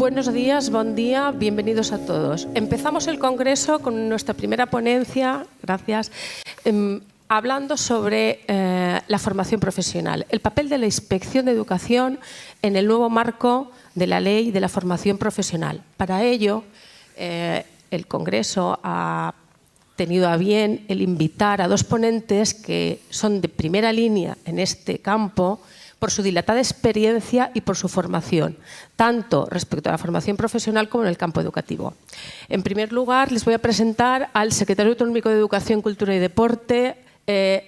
Buenos días, buen día, bienvenidos a todos. Empezamos el Congreso con nuestra primera ponencia, gracias, hablando sobre la formación profesional, el papel de la Inspección de Educación en el nuevo marco de la Ley de la Formación Profesional. Para ello, el Congreso ha tenido a bien el invitar a dos ponentes que son de primera línea en este campo por su dilatada experiencia y por su formación, tanto respecto a la formación profesional como en el campo educativo. En primer lugar, les voy a presentar al secretario autonómico de Educación, Cultura y Deporte,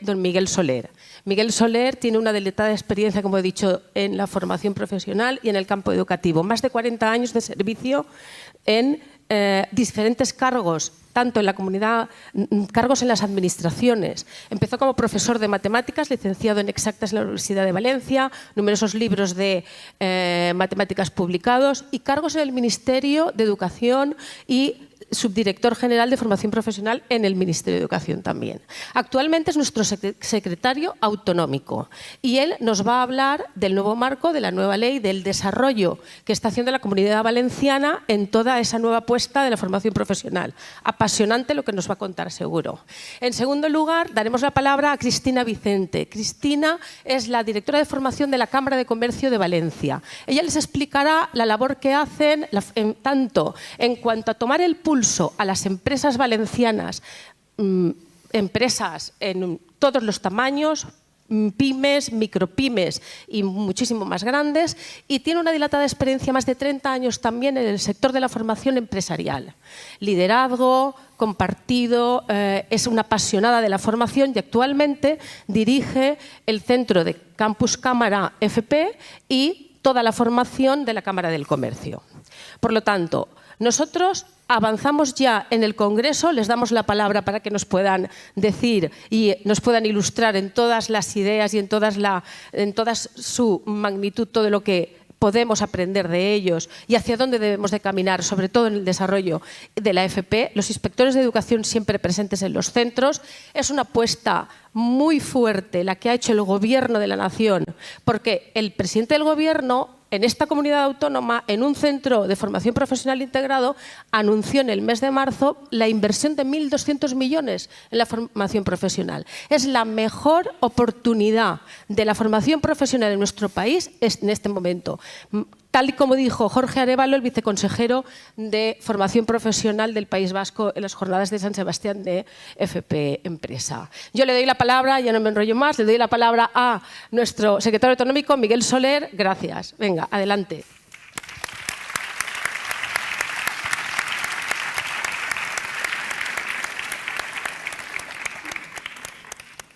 don Miguel Soler. Miguel Soler tiene una dilatada experiencia, como he dicho, en la formación profesional y en el campo educativo. Más de 40 años de servicio en diferentes cargos, tanto en la comunidad, cargos en las administraciones. Empezó como profesor de matemáticas, licenciado en exactas en la Universidad de Valencia, numerosos libros de matemáticas publicados y cargos en el Ministerio de Educación y subdirector general de formación profesional en el Ministerio de Educación también. Actualmente es nuestro secretario autonómico y él nos va a hablar del nuevo marco, de la nueva ley, del desarrollo que está haciendo la Comunidad Valenciana en toda esa nueva apuesta de la formación profesional. Apasionante lo que nos va a contar, seguro. En segundo lugar, daremos la palabra a Cristina Vicente. Cristina es la directora de formación de la Cámara de Comercio de Valencia. Ella les explicará la labor que hacen, tanto en cuanto a tomar el pulso a las empresas valencianas, empresas en todos los tamaños, pymes, micropymes y muchísimo más grandes, y tiene una dilatada experiencia, más de 30 años también en el sector de la formación empresarial. Liderazgo, compartido, es una apasionada de la formación y actualmente dirige el centro de Campus Cámara FP y toda la formación de la Cámara del Comercio. Por lo tanto, nosotros avanzamos ya en el Congreso, les damos la palabra para que nos puedan decir y nos puedan ilustrar en todas las ideas y en toda su magnitud todo lo que podemos aprender de ellos y hacia dónde debemos de caminar, sobre todo en el desarrollo de la FP. Los inspectores de educación siempre presentes en los centros. Es una apuesta muy fuerte la que ha hecho el Gobierno de la Nación, porque el presidente del Gobierno, en esta comunidad autónoma, en un centro de formación profesional integrado, anunció en el mes de marzo la inversión de 1.200 millones en la formación profesional. Es la mejor oportunidad de la formación profesional en nuestro país en este momento. Tal y como dijo Jorge Arévalo, el viceconsejero de Formación Profesional del País Vasco en las jornadas de San Sebastián de FP Empresa. Yo le doy la palabra, ya no me enrollo más, le doy la palabra a nuestro secretario autonómico, Miguel Soler. Gracias. Venga, adelante.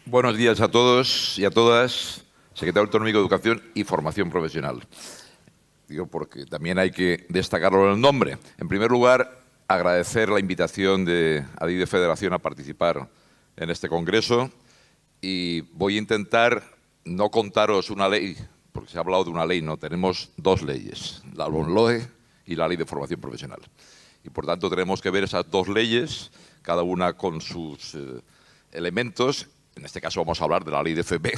Buenos días a todos y a todas. Secretario autonómico de Educación y Formación Profesional. Digo porque también hay que destacarlo en el nombre. En primer lugar, agradecer la invitación de ADIDE Federación a participar en este congreso y voy a intentar no contaros una ley, porque se ha hablado de una ley, no, tenemos dos leyes, la LOMLOE y la Ley de Formación Profesional. Y por tanto tenemos que ver esas dos leyes, cada una con sus elementos. En este caso vamos a hablar de la Ley de FP,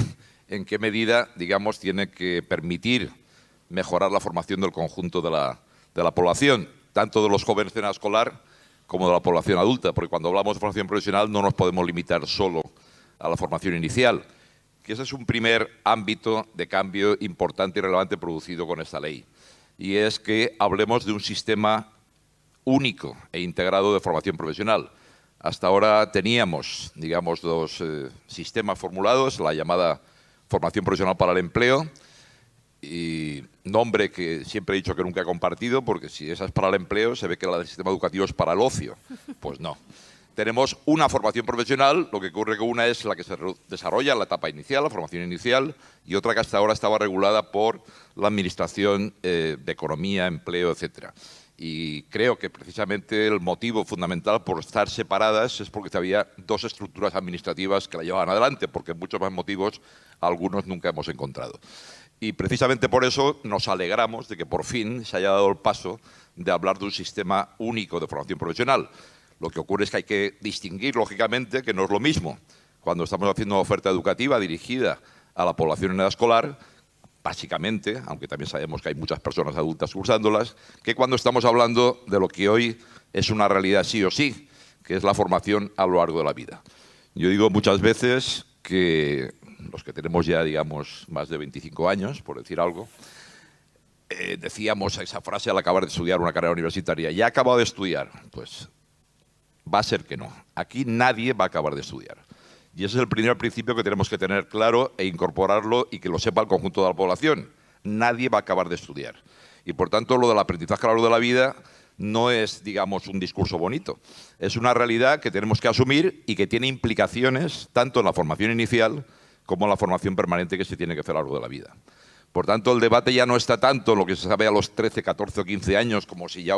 en qué medida, digamos, tiene que permitir mejorar la formación del conjunto de la población, tanto de los jóvenes en la escolar como de la población adulta, porque cuando hablamos de formación profesional no nos podemos limitar solo a la formación inicial, que ese es un primer ámbito de cambio importante y relevante producido con esta ley, y es que hablemos de un sistema único e integrado de formación profesional. Hasta ahora teníamos, digamos, dos sistemas formulados, la llamada formación profesional para el empleo, y nombre que siempre he dicho que nunca he compartido, porque si esa es para el empleo, se ve que la del sistema educativo es para el ocio. Pues no. Tenemos una formación profesional, lo que ocurre que una es la que se desarrolla en la etapa inicial, la formación inicial, y otra que hasta ahora estaba regulada por la Administración de Economía, Empleo, etcétera. Y creo que precisamente el motivo fundamental por estar separadas es porque había dos estructuras administrativas que la llevaban adelante, porque muchos más motivos algunos nunca hemos encontrado. Y precisamente por eso nos alegramos de que por fin se haya dado el paso de hablar de un sistema único de formación profesional. Lo que ocurre es que hay que distinguir, lógicamente, que no es lo mismo cuando estamos haciendo una oferta educativa dirigida a la población en edad escolar básicamente, aunque también sabemos que hay muchas personas adultas cursándolas, que cuando estamos hablando de lo que hoy es una realidad sí o sí, que es la formación a lo largo de la vida. Yo digo muchas veces que los que tenemos ya, digamos, más de 25 años, por decir algo, decíamos esa frase al acabar de estudiar una carrera universitaria: ¿ya he acabado de estudiar? Pues va a ser que no. Aquí nadie va a acabar de estudiar. Y ese es el primer principio que tenemos que tener claro e incorporarlo y que lo sepa el conjunto de la población. Nadie va a acabar de estudiar. Y por tanto, lo del aprendizaje a lo largo de la vida no es, digamos, un discurso bonito. Es una realidad que tenemos que asumir y que tiene implicaciones tanto en la formación inicial como en la formación permanente que se tiene que hacer a lo largo de la vida. Por tanto, el debate ya no está tanto en lo que se sabe a los 13, 14 o 15 años, como si ya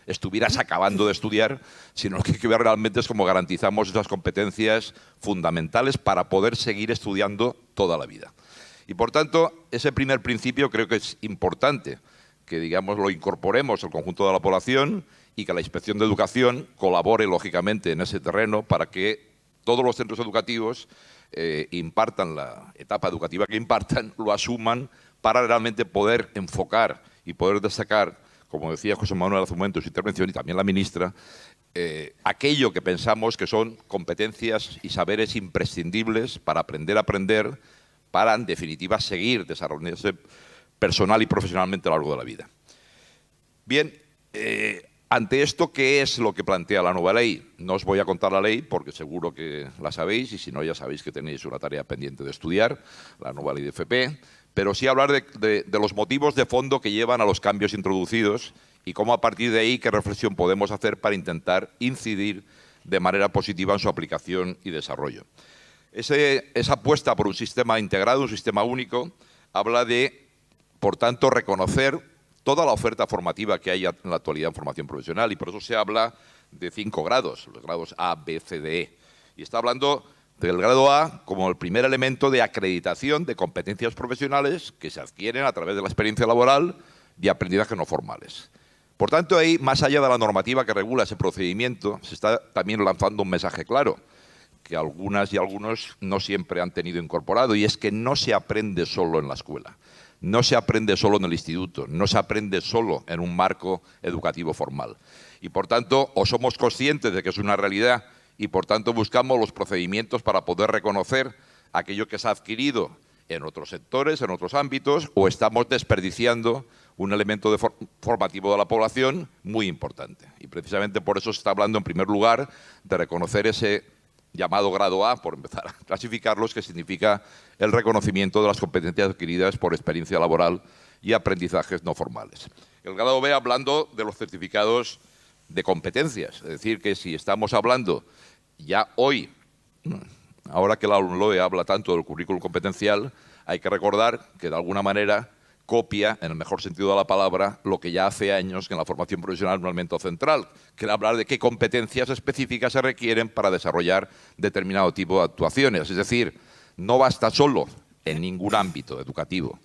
estuvieras acabando de estudiar, sino que hay que ver realmente es cómo garantizamos esas competencias fundamentales para poder seguir estudiando toda la vida. Y por tanto, ese primer principio creo que es importante que, digamos, lo incorporemos al conjunto de la población y que la Inspección de Educación colabore, lógicamente, en ese terreno para que todos los centros educativos impartan la etapa educativa que impartan, lo asuman para realmente poder enfocar y poder destacar, como decía José Manuel hace un momento en su intervención y también la ministra, aquello que pensamos que son competencias y saberes imprescindibles para aprender a aprender, para, en definitiva, seguir desarrollándose personal y profesionalmente a lo largo de la vida. Bien, ante esto, ¿qué es lo que plantea la nueva ley? No os voy a contar la ley porque seguro que la sabéis y si no ya sabéis que tenéis una tarea pendiente de estudiar, la nueva ley de FP, pero sí hablar de los motivos de fondo que llevan a los cambios introducidos y cómo a partir de ahí qué reflexión podemos hacer para intentar incidir de manera positiva en su aplicación y desarrollo. Esa apuesta por un sistema integrado, un sistema único, habla de, por tanto, reconocer toda la oferta formativa que hay en la actualidad en formación profesional y por eso se habla de 5 grados, los grados A, B, C, D, E. Y está hablando del grado A como el primer elemento de acreditación de competencias profesionales que se adquieren a través de la experiencia laboral y aprendizaje no formales. Por tanto, ahí, más allá de la normativa que regula ese procedimiento, se está también lanzando un mensaje claro que algunas y algunos no siempre han tenido incorporado, y es que no se aprende solo en la escuela, no se aprende solo en el instituto, no se aprende solo en un marco educativo formal. Y por tanto, o somos conscientes de que es una realidad y por tanto buscamos los procedimientos para poder reconocer aquello que se ha adquirido en otros sectores, en otros ámbitos, o estamos desperdiciando un elemento formativo de la población muy importante. Y precisamente por eso se está hablando en primer lugar de reconocer ese llamado grado A, por empezar a clasificarlos, que significa el reconocimiento de las competencias adquiridas por experiencia laboral y aprendizajes no formales. El grado B hablando de los certificados de competencias, es decir, que si estamos hablando ya hoy, ahora que la LOMLOE habla tanto del currículum competencial, hay que recordar que de alguna manera copia, en el mejor sentido de la palabra, lo que ya hace años que en la formación profesional es un elemento central, que es hablar de qué competencias específicas se requieren para desarrollar determinado tipo de actuaciones. Es decir, no basta solo, en ningún ámbito educativo,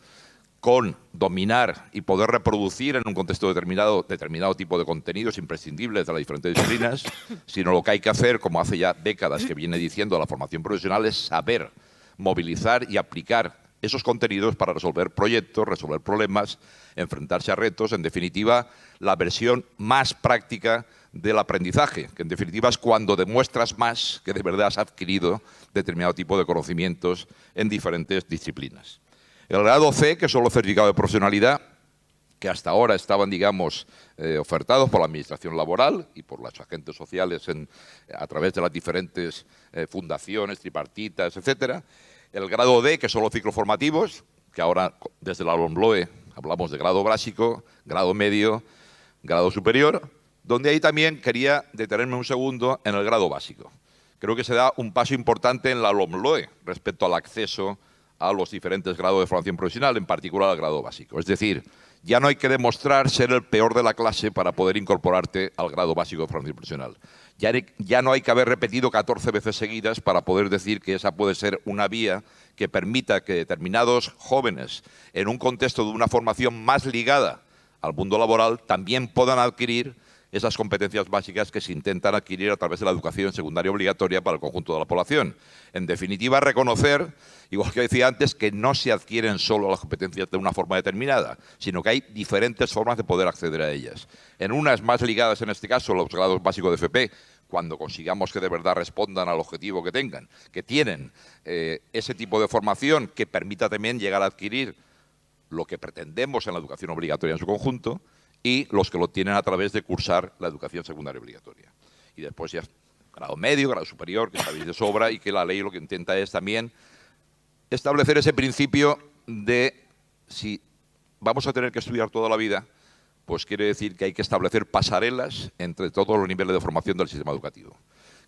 con dominar y poder reproducir en un contexto determinado tipo de contenidos imprescindibles de las diferentes disciplinas, sino lo que hay que hacer, como hace ya décadas que viene diciendo la formación profesional, es saber movilizar y aplicar esos contenidos para resolver proyectos, resolver problemas, enfrentarse a retos, en definitiva, la versión más práctica del aprendizaje, que en definitiva es cuando demuestras más que de verdad has adquirido determinado tipo de conocimientos en diferentes disciplinas. El grado C, que son los certificados de profesionalidad, que hasta ahora estaban, digamos, ofertados por la Administración Laboral y por los agentes sociales a través de las diferentes fundaciones, tripartitas, etcétera. El grado D, que son los ciclos formativos, que ahora desde la LOMLOE hablamos de grado básico, grado medio, grado superior, donde ahí también quería detenerme un segundo en el grado básico. Creo que se da un paso importante en la LOMLOE respecto al acceso a los diferentes grados de formación profesional, en particular al grado básico. Es decir, ya no hay que demostrar ser el peor de la clase para poder incorporarte al grado básico de formación profesional. Ya no hay que haber repetido 14 veces seguidas para poder decir que esa puede ser una vía que permita que determinados jóvenes, en un contexto de una formación más ligada al mundo laboral, también puedan adquirir esas competencias básicas que se intentan adquirir a través de la educación secundaria obligatoria para el conjunto de la población. En definitiva, reconocer, igual que decía antes, que no se adquieren solo las competencias de una forma determinada, sino que hay diferentes formas de poder acceder a ellas. En unas más ligadas, en este caso, a los grados básicos de FP, cuando consigamos que de verdad respondan al objetivo que tengan, que tienen ese tipo de formación que permita también llegar a adquirir lo que pretendemos en la educación obligatoria en su conjunto, y los que lo tienen a través de cursar la educación secundaria obligatoria. Y después ya grado medio, grado superior, que sabéis de sobra, y que la ley lo que intenta es también establecer ese principio de si vamos a tener que estudiar toda la vida, pues quiere decir que hay que establecer pasarelas entre todos los niveles de formación del sistema educativo.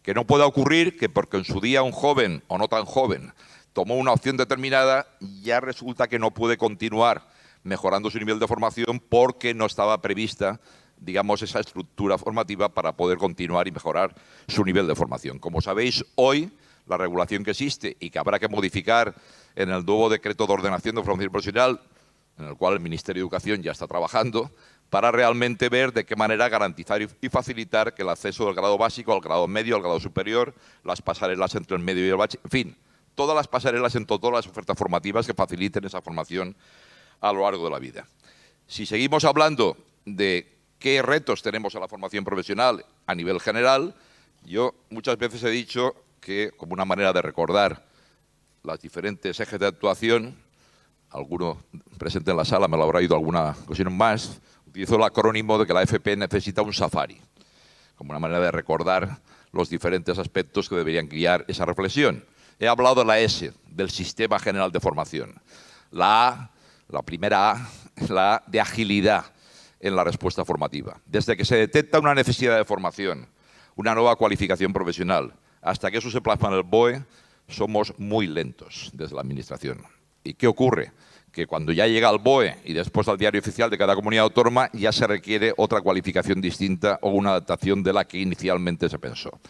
Que no pueda ocurrir que porque en su día un joven o no tan joven tomó una opción determinada, ya resulta que no puede continuar mejorando su nivel de formación porque no estaba prevista, digamos, esa estructura formativa para poder continuar y mejorar su nivel de formación. Como sabéis, hoy la regulación que existe y que habrá que modificar en el nuevo decreto de ordenación de formación profesional, en el cual el Ministerio de Educación ya está trabajando, para realmente ver de qué manera garantizar y facilitar que el acceso del grado básico al grado medio, al grado superior, las pasarelas entre el medio y el bachiller, en fin, todas las pasarelas en todas las ofertas formativas que faciliten esa formación a lo largo de la vida. Si seguimos hablando de qué retos tenemos en la formación profesional a nivel general, yo muchas veces he dicho que, como una manera de recordar los diferentes ejes de actuación, alguno presente en la sala me lo habrá oído alguna ocasión más, utilizo el acrónimo de que la FP necesita un safari, como una manera de recordar los diferentes aspectos que deberían guiar esa reflexión. He hablado de la S, del Sistema General de Formación. La A, la primera A, es la A de agilidad en la respuesta formativa. Desde que se detecta una necesidad de formación, una nueva cualificación profesional, hasta que eso se plasma en el BOE, somos muy lentos desde la Administración. ¿Y qué ocurre? Que cuando ya llega al BOE y después al diario oficial de cada comunidad autónoma, ya se requiere otra cualificación distinta o una adaptación de la que inicialmente se pensó.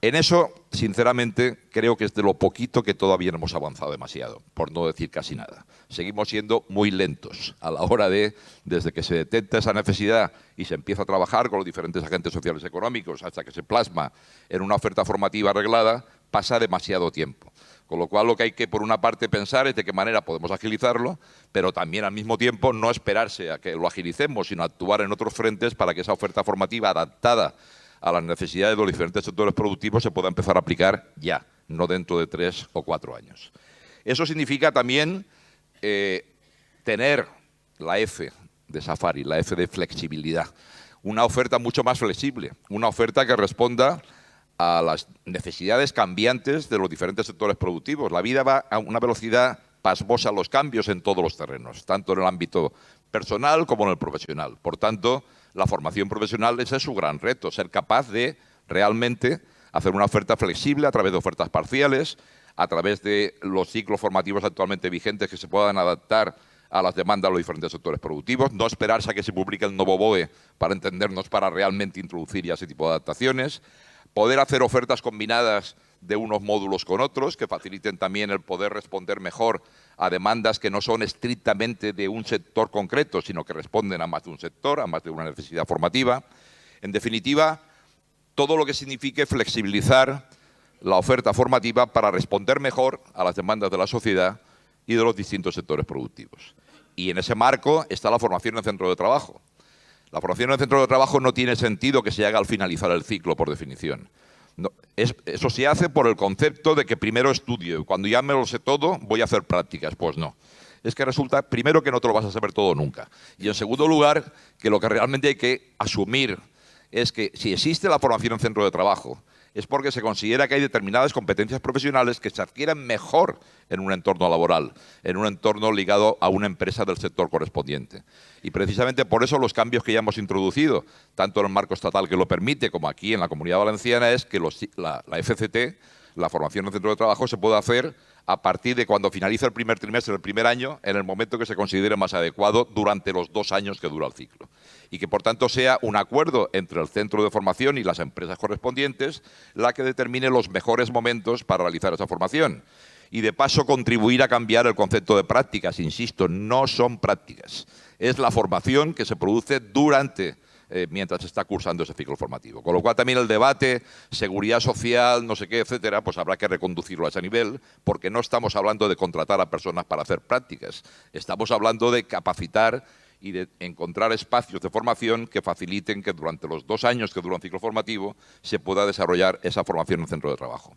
En eso, sinceramente, creo que es de lo poquito que todavía no hemos avanzado demasiado, por no decir casi nada. Seguimos siendo muy lentos a la hora de, desde que se detecta esa necesidad y se empieza a trabajar con los diferentes agentes sociales y económicos hasta que se plasma en una oferta formativa arreglada, pasa demasiado tiempo. Con lo cual, lo que hay que, por una parte, pensar es de qué manera podemos agilizarlo, pero también, al mismo tiempo, no esperarse a que lo agilicemos, sino actuar en otros frentes para que esa oferta formativa adaptada a las necesidades de los diferentes sectores productivos se pueda empezar a aplicar ya, no dentro de 3 o 4 años. Eso significa también tener la F de Safari, la F de flexibilidad, una oferta mucho más flexible, una oferta que responda a las necesidades cambiantes de los diferentes sectores productivos. La vida va a una velocidad pasmosa, los cambios en todos los terrenos, tanto en el ámbito personal como en el profesional. Por tanto, la formación profesional, ese es su gran reto, ser capaz de realmente hacer una oferta flexible a través de ofertas parciales, a través de los ciclos formativos actualmente vigentes que se puedan adaptar a las demandas de los diferentes sectores productivos, no esperarse a que se publique el nuevo BOE para entendernos, para realmente introducir ya ese tipo de adaptaciones, poder hacer ofertas combinadas de unos módulos con otros, que faciliten también el poder responder mejor a demandas que no son estrictamente de un sector concreto, sino que responden a más de un sector, a más de una necesidad formativa. En definitiva, todo lo que signifique flexibilizar la oferta formativa para responder mejor a las demandas de la sociedad y de los distintos sectores productivos. Y en ese marco está la formación en el centro de trabajo. La formación en el centro de trabajo no tiene sentido que se haga al finalizar el ciclo, por definición. No, eso se hace por el concepto de que primero estudio y cuando ya me lo sé todo voy a hacer prácticas. Pues no. Es que resulta, primero, que no te lo vas a saber todo nunca. Y en segundo lugar, que lo que realmente hay que asumir es que si existe la formación en centro de trabajo es porque se considera que hay determinadas competencias profesionales que se adquieren mejor en un entorno laboral, en un entorno ligado a una empresa del sector correspondiente. Y precisamente por eso los cambios que ya hemos introducido, tanto en el marco estatal que lo permite como aquí en la Comunidad Valenciana, es que la FCT, la formación en centro de trabajo, se puede hacer a partir de cuando finaliza el primer trimestre del primer año, en el momento que se considere más adecuado durante los 2 años que dura el ciclo. Y que, por tanto, sea un acuerdo entre el centro de formación y las empresas correspondientes la que determine los mejores momentos para realizar esa formación. Y, de paso, contribuir a cambiar el concepto de prácticas. Insisto, no son prácticas. Es la formación que se produce durante mientras está cursando ese ciclo formativo. Con lo cual también el debate, seguridad social, no sé qué, etcétera, pues habrá que reconducirlo a ese nivel, porque no estamos hablando de contratar a personas para hacer prácticas, estamos hablando de capacitar y de encontrar espacios de formación que faciliten que durante los 2 años que dura un ciclo formativo se pueda desarrollar esa formación en el centro de trabajo.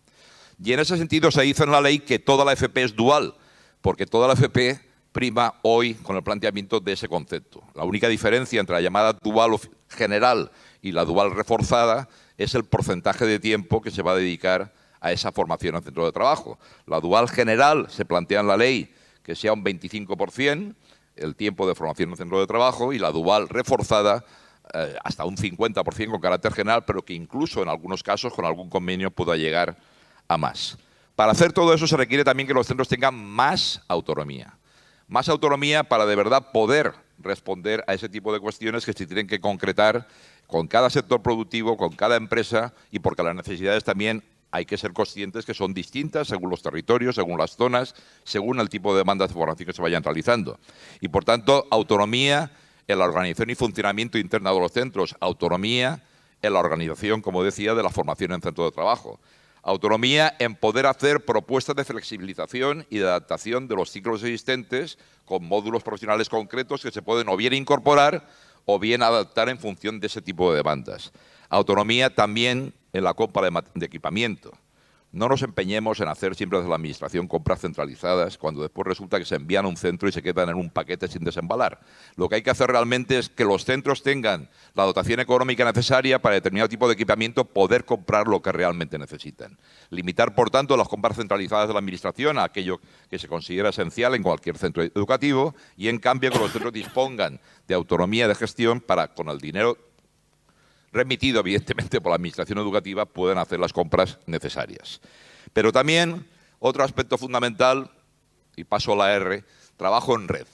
Y en ese sentido se dice en la ley que toda la FP es dual, porque toda la FP prima hoy con el planteamiento de ese concepto. La única diferencia entre la llamada dual general y la dual reforzada es el porcentaje de tiempo que se va a dedicar a esa formación en el centro de trabajo. La dual general se plantea en la ley que sea un 25% el tiempo de formación en el centro de trabajo, y la dual reforzada hasta un 50% con carácter general, pero que incluso en algunos casos con algún convenio pueda llegar a más. Para hacer todo eso se requiere también que los centros tengan más autonomía. Más autonomía para de verdad poder responder a ese tipo de cuestiones que se tienen que concretar con cada sector productivo, con cada empresa, y porque las necesidades también hay que ser conscientes que son distintas según los territorios, según las zonas, según el tipo de demandas de formación que se vayan realizando. Y por tanto, autonomía en la organización y funcionamiento interna de los centros, autonomía en la organización, como decía, de la formación en centro de trabajo. Autonomía en poder hacer propuestas de flexibilización y de adaptación de los ciclos existentes con módulos profesionales concretos que se pueden o bien incorporar o bien adaptar en función de ese tipo de demandas. Autonomía también en la compra de equipamiento. No nos empeñemos en hacer siempre desde la Administración compras centralizadas cuando después resulta que se envían a un centro y se quedan en un paquete sin desembalar. Lo que hay que hacer realmente es que los centros tengan la dotación económica necesaria para determinado tipo de equipamiento poder comprar lo que realmente necesitan. Limitar, por tanto, las compras centralizadas de la Administración a aquello que se considera esencial en cualquier centro educativo y, en cambio, que los centros dispongan de autonomía de gestión para, con el dinero remitido evidentemente por la Administración educativa, pueden hacer las compras necesarias. Pero también otro aspecto fundamental, y paso a la R, trabajo en red.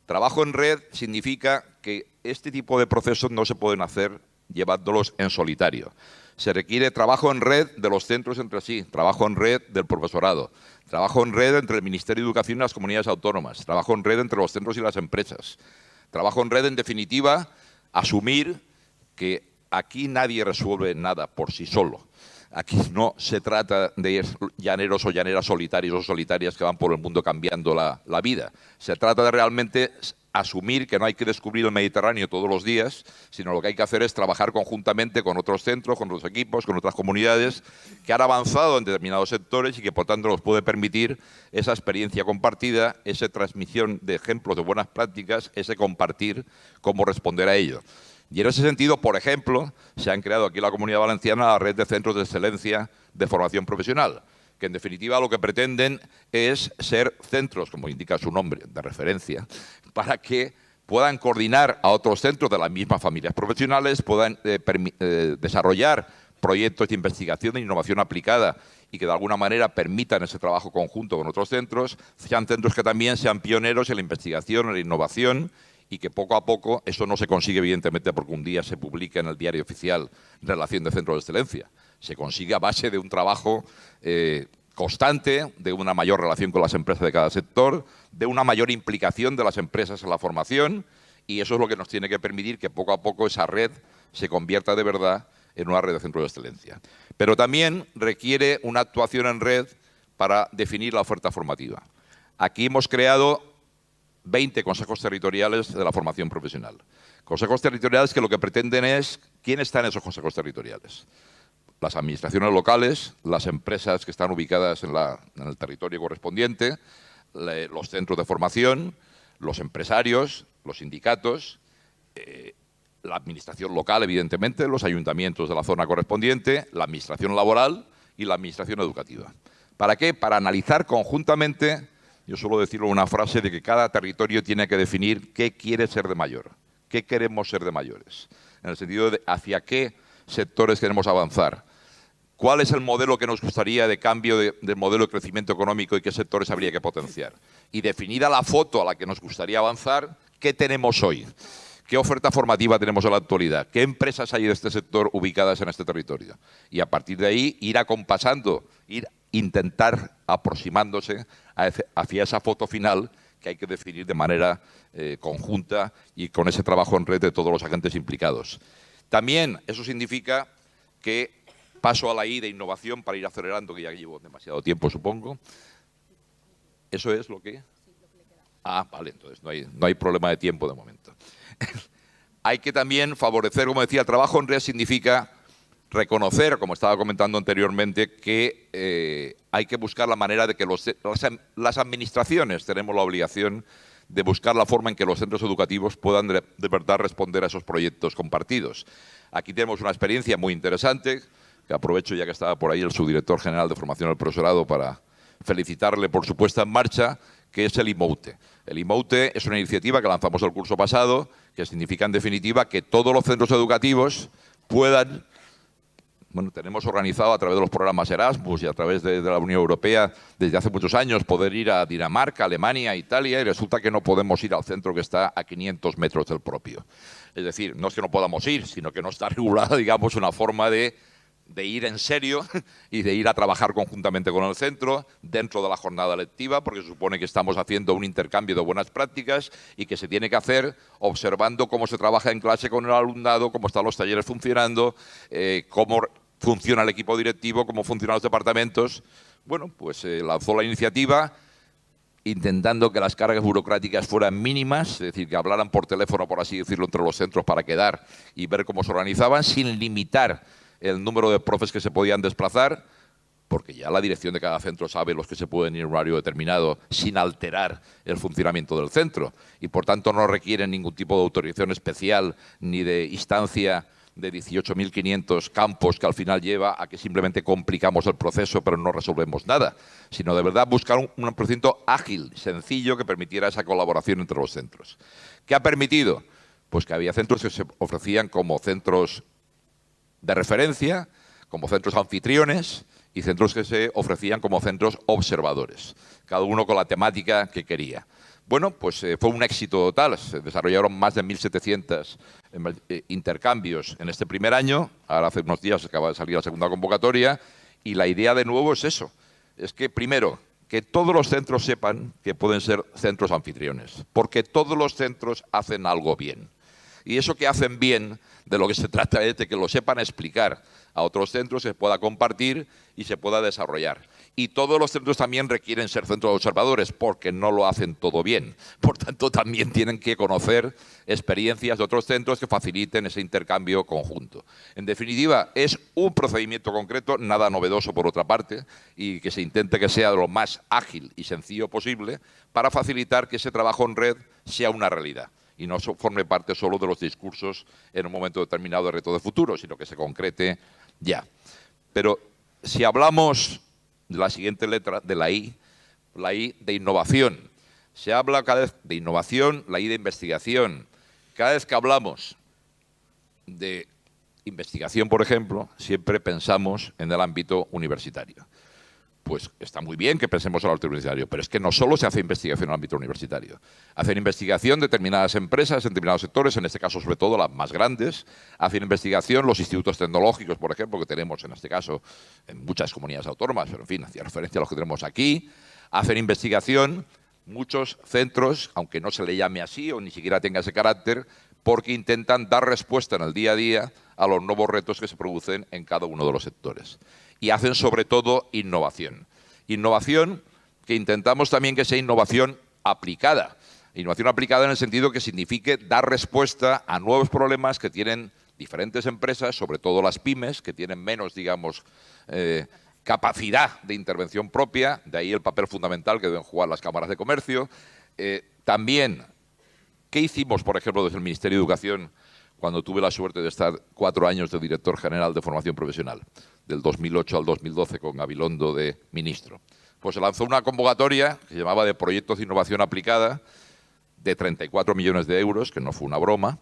Trabajo en red significa que este tipo de procesos no se pueden hacer llevándolos en solitario. Se requiere trabajo en red de los centros entre sí, trabajo en red del profesorado, trabajo en red entre el Ministerio de Educación y las comunidades autónomas, trabajo en red entre los centros y las empresas, trabajo en red, en definitiva, asumir que aquí nadie resuelve nada por sí solo. Aquí no se trata de llaneros o llaneras solitarios o solitarias que van por el mundo cambiando la vida. Se trata de realmente asumir que no hay que descubrir el Mediterráneo todos los días, sino lo que hay que hacer es trabajar conjuntamente con otros centros, con otros equipos, con otras comunidades que han avanzado en determinados sectores y que por tanto nos puede permitir esa experiencia compartida, esa transmisión de ejemplos de buenas prácticas, ese compartir cómo responder a ello. Y en ese sentido, por ejemplo, se han creado aquí en la Comunidad Valenciana la red de centros de excelencia de formación profesional, que en definitiva lo que pretenden es ser centros, como indica su nombre, de referencia, para que puedan coordinar a otros centros de las mismas familias profesionales, puedan desarrollar proyectos de investigación e innovación aplicada y que de alguna manera permitan ese trabajo conjunto con otros centros, sean centros que también sean pioneros en la investigación, en la innovación, y que poco a poco, eso no se consigue evidentemente porque un día se publica en el diario oficial Relación de Centros de Excelencia, se consigue a base de un trabajo constante, de una mayor relación con las empresas de cada sector, de una mayor implicación de las empresas en la formación, y eso es lo que nos tiene que permitir que poco a poco esa red se convierta de verdad en una red de centros de excelencia. Pero también requiere una actuación en red para definir la oferta formativa. Aquí hemos creado 20 consejos territoriales de la formación profesional. Consejos territoriales que lo que pretenden es quién está en esos consejos territoriales. Las administraciones locales, las empresas que están ubicadas en el territorio correspondiente, los centros de formación, los empresarios, los sindicatos, la administración local, evidentemente, los ayuntamientos de la zona correspondiente, la administración laboral y la administración educativa. ¿Para qué? Para analizar conjuntamente. Yo suelo decirlo en una frase de que cada territorio tiene que definir qué quiere ser de mayor, qué queremos ser de mayores, en el sentido de hacia qué sectores queremos avanzar, cuál es el modelo que nos gustaría de cambio del modelo de crecimiento económico y qué sectores habría que potenciar. Y definida la foto a la que nos gustaría avanzar, ¿qué tenemos hoy? ¿Qué oferta formativa tenemos en la actualidad? ¿Qué empresas hay de este sector ubicadas en este territorio? Y a partir de ahí ir acompasando, intentar aproximándose hacia esa foto final que hay que definir de manera conjunta y con ese trabajo en red de todos los agentes implicados. También eso significa que paso a la I de innovación para ir acelerando, que ya llevo demasiado tiempo, supongo. ¿Eso es lo que...? Ah, vale, entonces no hay problema de tiempo de momento. Hay que también favorecer, como decía, el trabajo en red significa reconocer, como estaba comentando anteriormente, que hay que buscar la manera de que las administraciones tenemos la obligación de buscar la forma en que los centros educativos puedan de verdad responder a esos proyectos compartidos. Aquí tenemos una experiencia muy interesante, que aprovecho ya que estaba por ahí el subdirector general de formación del profesorado para felicitarle por su puesta en marcha, que es el IMOUTE. El IMOUTE es una iniciativa que lanzamos el curso pasado, que significa en definitiva que todos los centros educativos puedan... Bueno, tenemos organizado a través de los programas Erasmus y a través de la Unión Europea desde hace muchos años poder ir a Dinamarca, Alemania, Italia, y resulta que no podemos ir al centro que está a 500 metros del propio. Es decir, no es que no podamos ir, sino que no está regulada, digamos, una forma de ir en serio y de ir a trabajar conjuntamente con el centro dentro de la jornada lectiva, porque se supone que estamos haciendo un intercambio de buenas prácticas y que se tiene que hacer observando cómo se trabaja en clase con el alumnado, cómo están los talleres funcionando, cómo funciona el equipo directivo, cómo funcionan los departamentos. Bueno, pues lanzó la iniciativa intentando que las cargas burocráticas fueran mínimas, es decir, que hablaran por teléfono, por así decirlo, entre los centros para quedar y ver cómo se organizaban, sin limitar el número de profes que se podían desplazar, porque ya la dirección de cada centro sabe los que se pueden ir en un horario determinado sin alterar el funcionamiento del centro y, por tanto, no requieren ningún tipo de autorización especial ni de instancia de 18.500 campos que al final lleva a que simplemente complicamos el proceso pero no resolvemos nada, sino de verdad buscar un procedimiento ágil, sencillo, que permitiera esa colaboración entre los centros. ¿Qué ha permitido? Pues que había centros que se ofrecían como centros de referencia, como centros anfitriones y centros que se ofrecían como centros observadores, cada uno con la temática que quería. Bueno, pues fue un éxito total, se desarrollaron más de 1.700 intercambios en este primer año, ahora hace unos días acaba de salir la segunda convocatoria y la idea de nuevo es eso, es que primero, que todos los centros sepan que pueden ser centros anfitriones, porque todos los centros hacen algo bien. Y eso que hacen bien, de lo que se trata es de que lo sepan explicar a otros centros, se pueda compartir y se pueda desarrollar. Y todos los centros también requieren ser centros observadores porque no lo hacen todo bien. Por tanto, también tienen que conocer experiencias de otros centros que faciliten ese intercambio conjunto. En definitiva, es un procedimiento concreto, nada novedoso por otra parte, y que se intente que sea lo más ágil y sencillo posible para facilitar que ese trabajo en red sea una realidad y no forme parte solo de los discursos en un momento determinado de reto de futuro, sino que se concrete ya. Pero si hablamos de la siguiente letra, de la I de innovación, se habla cada vez de innovación, la I de investigación. Cada vez que hablamos de investigación, por ejemplo, siempre pensamos en el ámbito universitario. Pues está muy bien que pensemos en el ámbito universitario, pero es que no solo se hace investigación en el ámbito universitario. Hacen investigación determinadas empresas en determinados sectores, en este caso sobre todo las más grandes. Hacen investigación los institutos tecnológicos, por ejemplo, que tenemos en este caso en muchas comunidades autónomas, pero en fin, hacía referencia a los que tenemos aquí. Hacen investigación muchos centros, aunque no se le llame así o ni siquiera tenga ese carácter, porque intentan dar respuesta en el día a día a los nuevos retos que se producen en cada uno de los sectores. Y hacen sobre todo innovación. Innovación que intentamos también que sea innovación aplicada. Innovación aplicada en el sentido que signifique dar respuesta a nuevos problemas que tienen diferentes empresas, sobre todo las pymes, que tienen menos, digamos, capacidad de intervención propia, de ahí el papel fundamental que deben jugar las cámaras de comercio. También, ¿qué hicimos, por ejemplo, desde el Ministerio de Educación cuando tuve la suerte de estar 4 años de director general de formación profesional, del 2008 al 2012 con Gabilondo de ministro? Pues se lanzó una convocatoria que se llamaba de Proyectos de Innovación Aplicada de 34 millones de euros, que no fue una broma,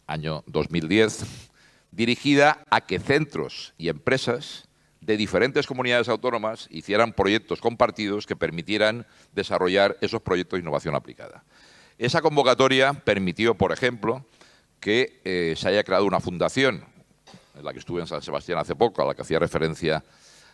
año 2010, dirigida a que centros y empresas de diferentes comunidades autónomas hicieran proyectos compartidos que permitieran desarrollar esos proyectos de innovación aplicada. Esa convocatoria permitió, por ejemplo, que se haya creado una fundación, en la que estuve en San Sebastián hace poco, a la que hacía referencia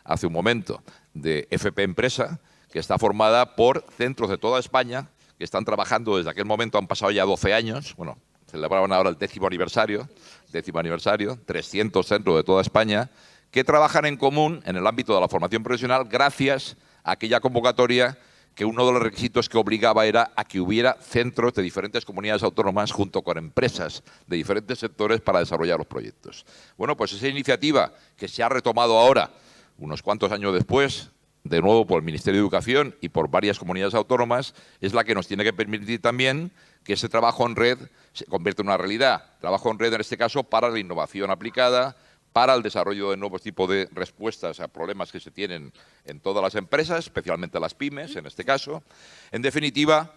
hace un momento, de FP Empresa, que está formada por centros de toda España que están trabajando desde aquel momento, han pasado ya 12 años, bueno, celebraban ahora el 10º aniversario, 300 centros de toda España, que trabajan en común en el ámbito de la formación profesional gracias a aquella convocatoria que uno de los requisitos que obligaba era a que hubiera centros de diferentes comunidades autónomas junto con empresas de diferentes sectores para desarrollar los proyectos. Bueno, pues esa iniciativa que se ha retomado ahora, unos cuantos años después, de nuevo por el Ministerio de Educación y por varias comunidades autónomas, es la que nos tiene que permitir también que ese trabajo en red se convierta en una realidad. Trabajo en red, en este caso, para la innovación aplicada, para el desarrollo de nuevos tipos de respuestas a problemas que se tienen en todas las empresas, especialmente las pymes, en este caso. En definitiva,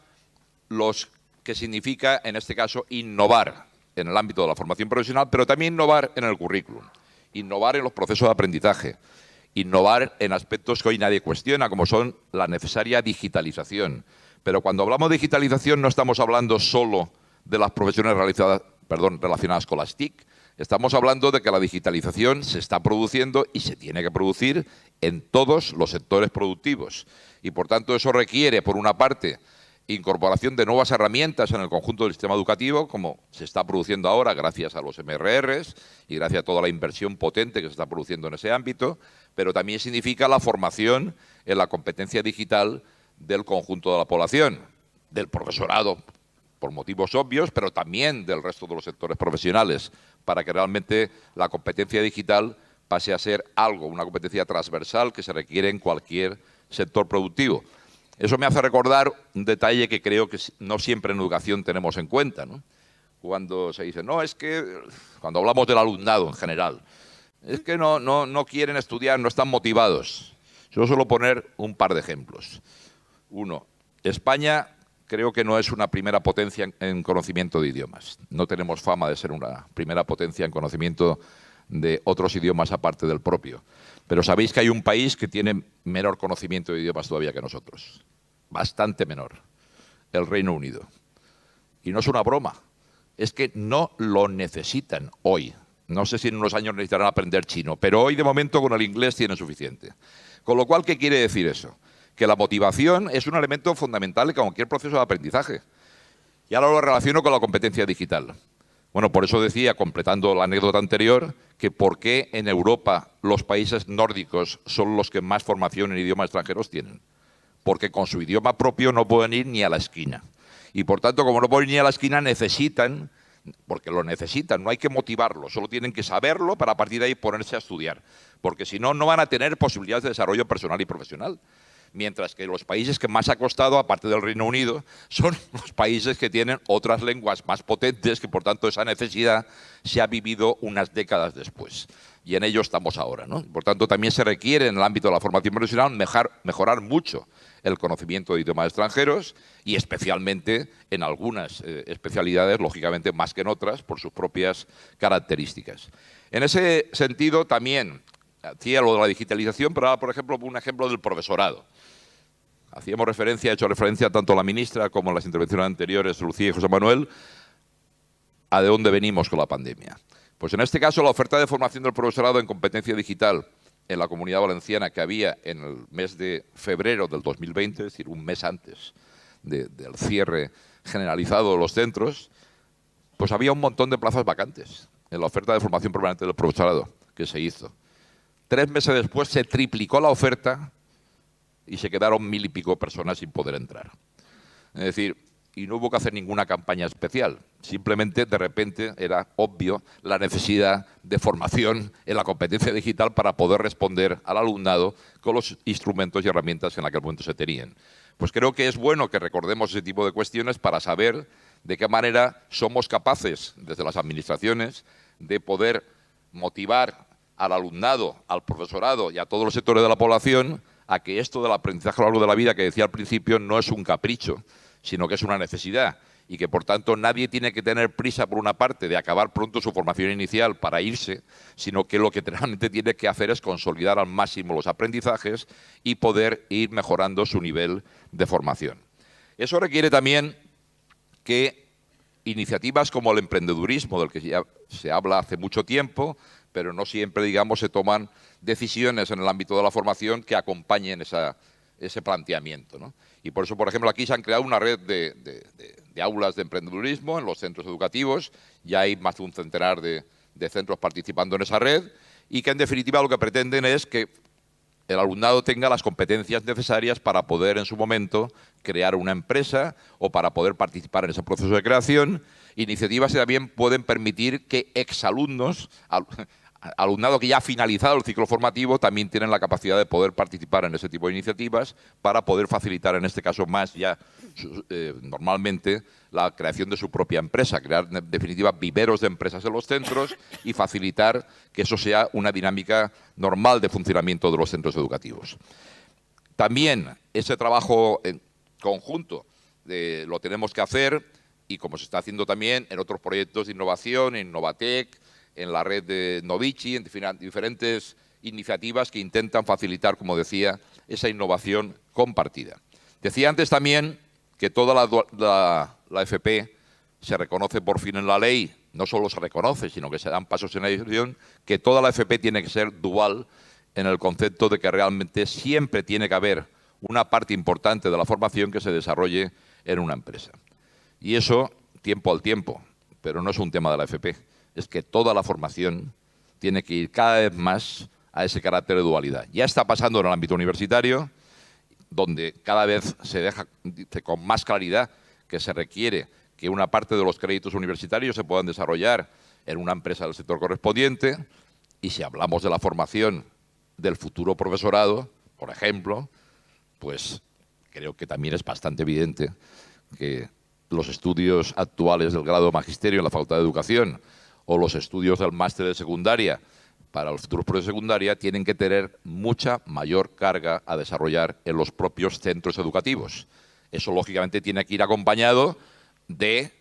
los que significa, en este caso, innovar en el ámbito de la formación profesional, pero también innovar en el currículum, innovar en los procesos de aprendizaje, innovar en aspectos que hoy nadie cuestiona, como son la necesaria digitalización. Pero cuando hablamos de digitalización no estamos hablando solo de las profesiones relacionadas con las TIC, estamos hablando de que la digitalización se está produciendo y se tiene que producir en todos los sectores productivos. Y por tanto eso requiere, por una parte, incorporación de nuevas herramientas en el conjunto del sistema educativo, como se está produciendo ahora gracias a los MRRs y gracias a toda la inversión potente que se está produciendo en ese ámbito, pero también significa la formación en la competencia digital del conjunto de la población, del profesorado, por motivos obvios, pero también del resto de los sectores profesionales, para que realmente la competencia digital pase a ser algo, una competencia transversal que se requiere en cualquier sector productivo. Eso me hace recordar un detalle que creo que no siempre en educación tenemos en cuenta, ¿no? Cuando se dice, no, es que, cuando hablamos del alumnado en general, es que no quieren estudiar, no están motivados. Yo suelo poner un par de ejemplos. Uno, España creo que no es una primera potencia en conocimiento de idiomas. No tenemos fama de ser una primera potencia en conocimiento de otros idiomas aparte del propio. Pero sabéis que hay un país que tiene menor conocimiento de idiomas todavía que nosotros. Bastante menor. El Reino Unido. Y no es una broma. Es que no lo necesitan hoy. No sé si en unos años necesitarán aprender chino, pero hoy de momento con el inglés tienen suficiente. Con lo cual, ¿qué quiere decir eso? Que la motivación es un elemento fundamental en cualquier proceso de aprendizaje. Y ahora lo relaciono con la competencia digital. Bueno, por eso decía, completando la anécdota anterior, que por qué en Europa los países nórdicos son los que más formación en idiomas extranjeros tienen. Porque con su idioma propio no pueden ir ni a la esquina. Y por tanto, como no pueden ir ni a la esquina, necesitan, porque lo necesitan, no hay que motivarlo, solo tienen que saberlo para a partir de ahí ponerse a estudiar. Porque si no, no van a tener posibilidades de desarrollo personal y profesional. Mientras que los países que más ha costado, aparte del Reino Unido, son los países que tienen otras lenguas más potentes, que por tanto esa necesidad se ha vivido unas décadas después. Y en ello estamos ahora, ¿no? Por tanto, también se requiere en el ámbito de la formación profesional mejorar mucho el conocimiento de idiomas extranjeros y especialmente en algunas especialidades, lógicamente más que en otras, por sus propias características. En ese sentido, también hacía lo de la digitalización, pero ahora, por ejemplo, un ejemplo del profesorado. Hacíamos referencia, he hecho referencia tanto a la ministra como en las intervenciones anteriores, Lucía y José Manuel, a de dónde venimos con la pandemia. Pues en este caso la oferta de formación del profesorado en competencia digital en la Comunidad Valenciana que había en el mes de febrero del 2020, es decir, un mes antes del cierre generalizado de los centros, pues había un montón de plazas vacantes en la oferta de formación permanente del profesorado que se hizo. 3 meses después se triplicó la oferta y se quedaron 1000 y pico personas sin poder entrar. Es decir, y no hubo que hacer ninguna campaña especial. Simplemente, de repente, era obvio la necesidad de formación en la competencia digital para poder responder al alumnado con los instrumentos y herramientas que en aquel momento se tenían. Pues creo que es bueno que recordemos ese tipo de cuestiones para saber de qué manera somos capaces, desde las administraciones, de poder motivar al alumnado, al profesorado y a todos los sectores de la población a que esto del aprendizaje a lo largo de la vida que decía al principio no es un capricho, sino que es una necesidad y que, por tanto, nadie tiene que tener prisa, por una parte, de acabar pronto su formación inicial para irse, sino que lo que realmente tiene que hacer es consolidar al máximo los aprendizajes y poder ir mejorando su nivel de formación. Eso requiere también que iniciativas como el emprendedurismo, del que ya se habla hace mucho tiempo, pero no siempre, digamos, se toman decisiones en el ámbito de la formación que acompañen esa ese planteamiento, ¿no? Y por eso, por ejemplo, aquí se han creado una red de aulas de emprendedurismo en los centros educativos. Ya hay más de un centenar de centros participando en esa red y que, en definitiva, lo que pretenden es que el alumnado tenga las competencias necesarias para poder, en su momento, crear una empresa o para poder participar en ese proceso de creación. Iniciativas que también pueden permitir que exalumnos, alumnado que ya ha finalizado el ciclo formativo, también tienen la capacidad de poder participar en ese tipo de iniciativas para poder facilitar, en este caso más ya normalmente, la creación de su propia empresa, crear en definitiva viveros de empresas en los centros y facilitar que eso sea una dinámica normal de funcionamiento de los centros educativos. También ese trabajo en conjunto lo tenemos que hacer, y como se está haciendo también en otros proyectos de innovación, en Novatec, en la red de Novici, en diferentes iniciativas que intentan facilitar, como decía, esa innovación compartida. Decía antes también que toda la FP se reconoce por fin en la ley, no solo se reconoce, sino que se dan pasos en la dirección, que toda la FP tiene que ser dual en el concepto de que realmente siempre tiene que haber una parte importante de la formación que se desarrolle en una empresa. Y eso, tiempo al tiempo, pero no es un tema de la FP. Es que toda la formación tiene que ir cada vez más a ese carácter de dualidad. Ya está pasando en el ámbito universitario, donde cada vez se deja con más claridad que se requiere que una parte de los créditos universitarios se puedan desarrollar en una empresa del sector correspondiente, y si hablamos de la formación del futuro profesorado, por ejemplo, pues creo que también es bastante evidente que los estudios actuales del grado de magisterio en la Facultad de Educación o los estudios del máster de secundaria para los futuros profesores de secundaria tienen que tener mucha mayor carga a desarrollar en los propios centros educativos. Eso, lógicamente, tiene que ir acompañado de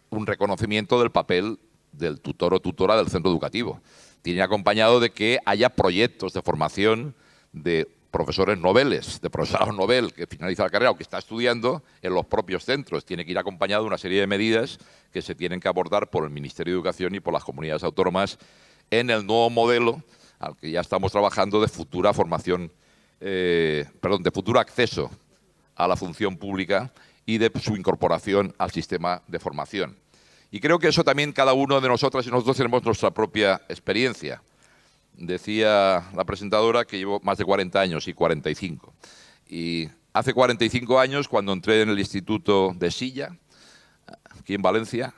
un reconocimiento del papel del tutor o tutora del centro educativo. Tiene acompañado de que haya proyectos de formación de profesores noveles, de profesorado novel que finaliza la carrera o que está estudiando en los propios centros. Tiene que ir acompañado de una serie de medidas que se tienen que abordar por el Ministerio de Educación y por las comunidades autónomas en el nuevo modelo al que ya estamos trabajando de futura formación, de futuro acceso a la función pública y de su incorporación al sistema de formación. Y creo que eso también cada uno de nosotras y nosotros tenemos nuestra propia experiencia. Decía la presentadora que llevo más de 40 años y 45. Y hace 45 años, cuando entré en el Instituto de Silla, aquí en Valencia,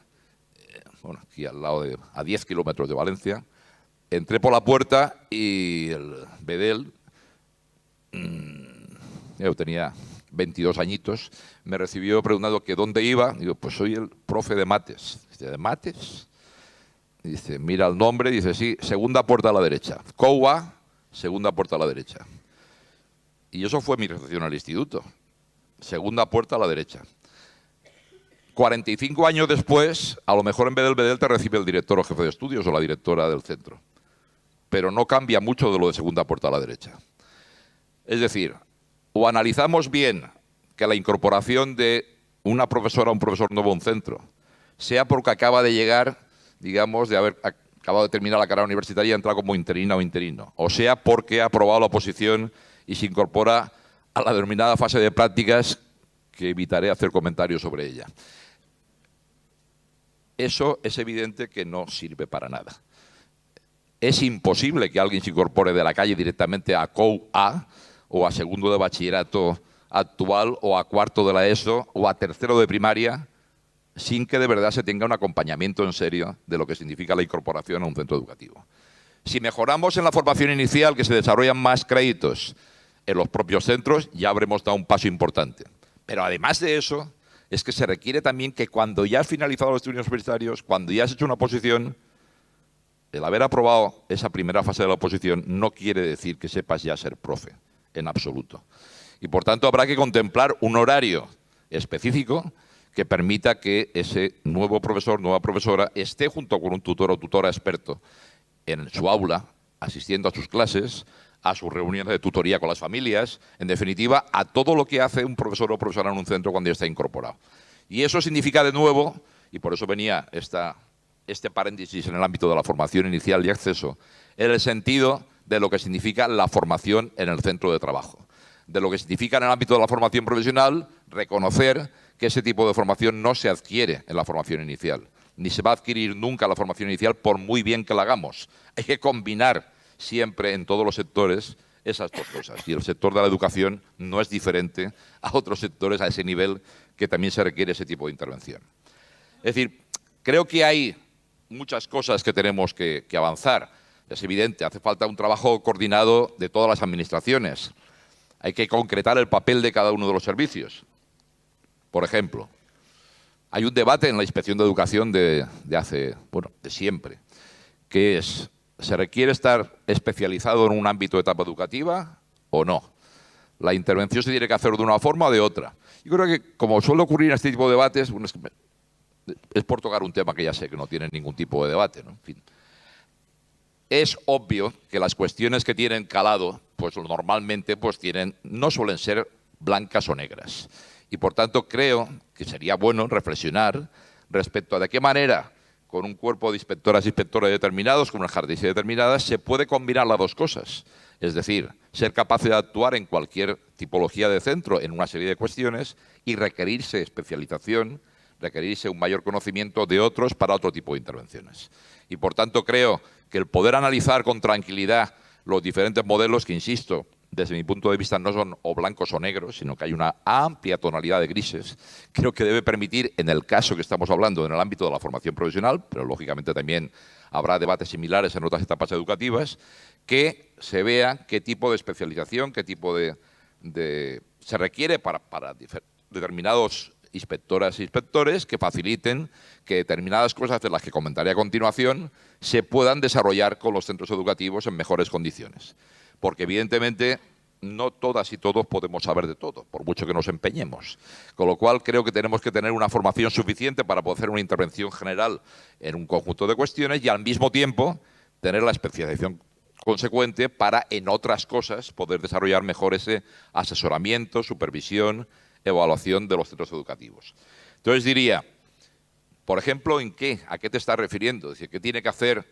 bueno, aquí al lado a 10 kilómetros de Valencia, entré por la puerta y el bedel, yo tenía 22 añitos, me recibió preguntando que dónde iba. Digo, pues soy el profe de mates. Dice, ¿de mates? Dice, mira el nombre, dice, sí, segunda puerta a la derecha. COUA, segunda puerta a la derecha. Y eso fue mi recepción al instituto. Segunda puerta a la derecha. 45 años después, a lo mejor en vez del bedel te recibe el director o jefe de estudios o la directora del centro. Pero no cambia mucho de lo de segunda puerta a la derecha. Es decir, o analizamos bien que la incorporación de una profesora o un profesor nuevo a un centro, sea porque acaba de llegar, digamos, de haber acabado de terminar la carrera universitaria y entrar como interina o interino, o sea porque ha aprobado la oposición y se incorpora a la denominada fase de prácticas, que evitaré hacer comentarios sobre ella. Eso es evidente que no sirve para nada. Es imposible que alguien se incorpore de la calle directamente a COU-A o a segundo de bachillerato actual o a cuarto de la ESO o a tercero de primaria sin que de verdad se tenga un acompañamiento en serio de lo que significa la incorporación a un centro educativo. Si mejoramos en la formación inicial, que se desarrollan más créditos en los propios centros, ya habremos dado un paso importante. Pero además de eso, es que se requiere también que cuando ya has finalizado los estudios universitarios, cuando ya has hecho una oposición, el haber aprobado esa primera fase de la oposición no quiere decir que sepas ya ser profe, en absoluto. Y por tanto habrá que contemplar un horario específico que permita que ese nuevo profesor, nueva profesora, esté junto con un tutor o tutora experto en su aula, asistiendo a sus clases, a sus reuniones de tutoría con las familias, en definitiva, a todo lo que hace un profesor o profesora en un centro cuando ya está incorporado. Y eso significa de nuevo, y por eso venía este paréntesis en el ámbito de la formación inicial y acceso, en el sentido de lo que significa la formación en el centro de trabajo. de lo que significa en el ámbito de la formación profesional, reconocer que ese tipo de formación no se adquiere en la formación inicial, ni se va a adquirir nunca en la formación inicial por muy bien que la hagamos. Hay que combinar siempre en todos los sectores esas dos cosas. Y el sector de la educación no es diferente a otros sectores a ese nivel que también se requiere ese tipo de intervención. Es decir, creo que hay muchas cosas que tenemos que avanzar. Es evidente, hace falta un trabajo coordinado de todas las administraciones. Hay que concretar el papel de cada uno de los servicios. Por ejemplo, hay un debate en la Inspección de Educación de siempre, que es, ¿se requiere estar especializado en un ámbito de etapa educativa o no? La intervención se tiene que hacer de una forma o de otra. Yo creo que, como suele ocurrir en este tipo de debates, es por tocar un tema que ya sé que no tiene ningún tipo de debate, ¿no? En fin. Es obvio que las cuestiones que tienen calado, pues normalmente no suelen ser blancas o negras. Y por tanto creo que sería bueno reflexionar respecto a de qué manera, con un cuerpo de inspectoras e inspectores determinados, con unas características determinadas, se puede combinar las dos cosas. Es decir, ser capaz de actuar en cualquier tipología de centro en una serie de cuestiones y requerirse especialización, requerirse un mayor conocimiento de otros para otro tipo de intervenciones. Y por tanto creo que el poder analizar con tranquilidad los diferentes modelos que, insisto, desde mi punto de vista no son o blancos o negros, sino que hay una amplia tonalidad de grises, creo que debe permitir, en el caso que estamos hablando, en el ámbito de la formación profesional, pero lógicamente también habrá debates similares en otras etapas educativas, que se vea qué tipo de especialización, qué tipo se requiere para determinados inspectoras e inspectores que faciliten que determinadas cosas de las que comentaré a continuación se puedan desarrollar con los centros educativos en mejores condiciones. Porque evidentemente no todas y todos podemos saber de todo, por mucho que nos empeñemos. Con lo cual creo que tenemos que tener una formación suficiente para poder hacer una intervención general en un conjunto de cuestiones y al mismo tiempo tener la especialización consecuente para en otras cosas poder desarrollar mejor ese asesoramiento, supervisión, evaluación de los centros educativos. Entonces diría, por ejemplo, ¿a qué te estás refiriendo? Es decir, ¿qué tiene que hacer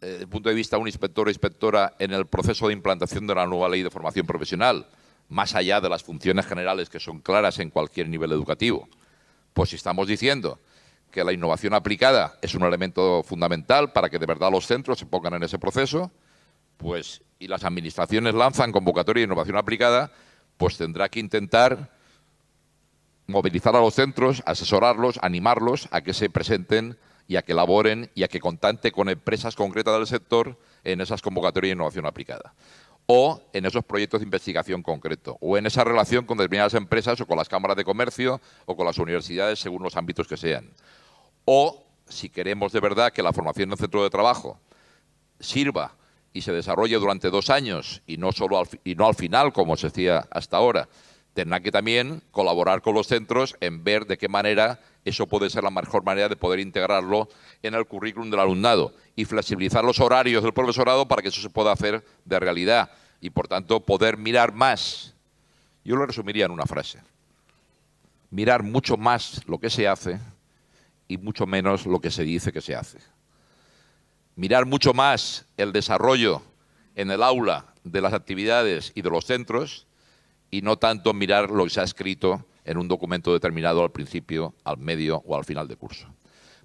desde el punto de vista de un inspector o inspectora en el proceso de implantación de la nueva ley de formación profesional, más allá de las funciones generales que son claras en cualquier nivel educativo? Pues si estamos diciendo que la innovación aplicada es un elemento fundamental para que de verdad los centros se pongan en ese proceso, pues y las administraciones lanzan convocatoria de innovación aplicada, pues tendrá que intentar movilizar a los centros, asesorarlos, animarlos a que se presenten y a que elaboren y a que contacten con empresas concretas del sector en esas convocatorias de innovación aplicada. O en esos proyectos de investigación concreto, o en esa relación con determinadas empresas o con las cámaras de comercio o con las universidades según los ámbitos que sean. O, si queremos de verdad que la formación en el centro de trabajo sirva y se desarrolle durante 2 años y no al final, como se hacía hasta ahora, tendrá que también colaborar con los centros en ver de qué manera eso puede ser la mejor manera de poder integrarlo en el currículum del alumnado y flexibilizar los horarios del profesorado para que eso se pueda hacer de realidad y, por tanto, poder mirar más. Yo lo resumiría en una frase. Mirar mucho más lo que se hace y mucho menos lo que se dice que se hace. Mirar mucho más el desarrollo en el aula de las actividades y de los centros y no tanto mirar lo que se ha escrito en un documento determinado al principio, al medio o al final de curso.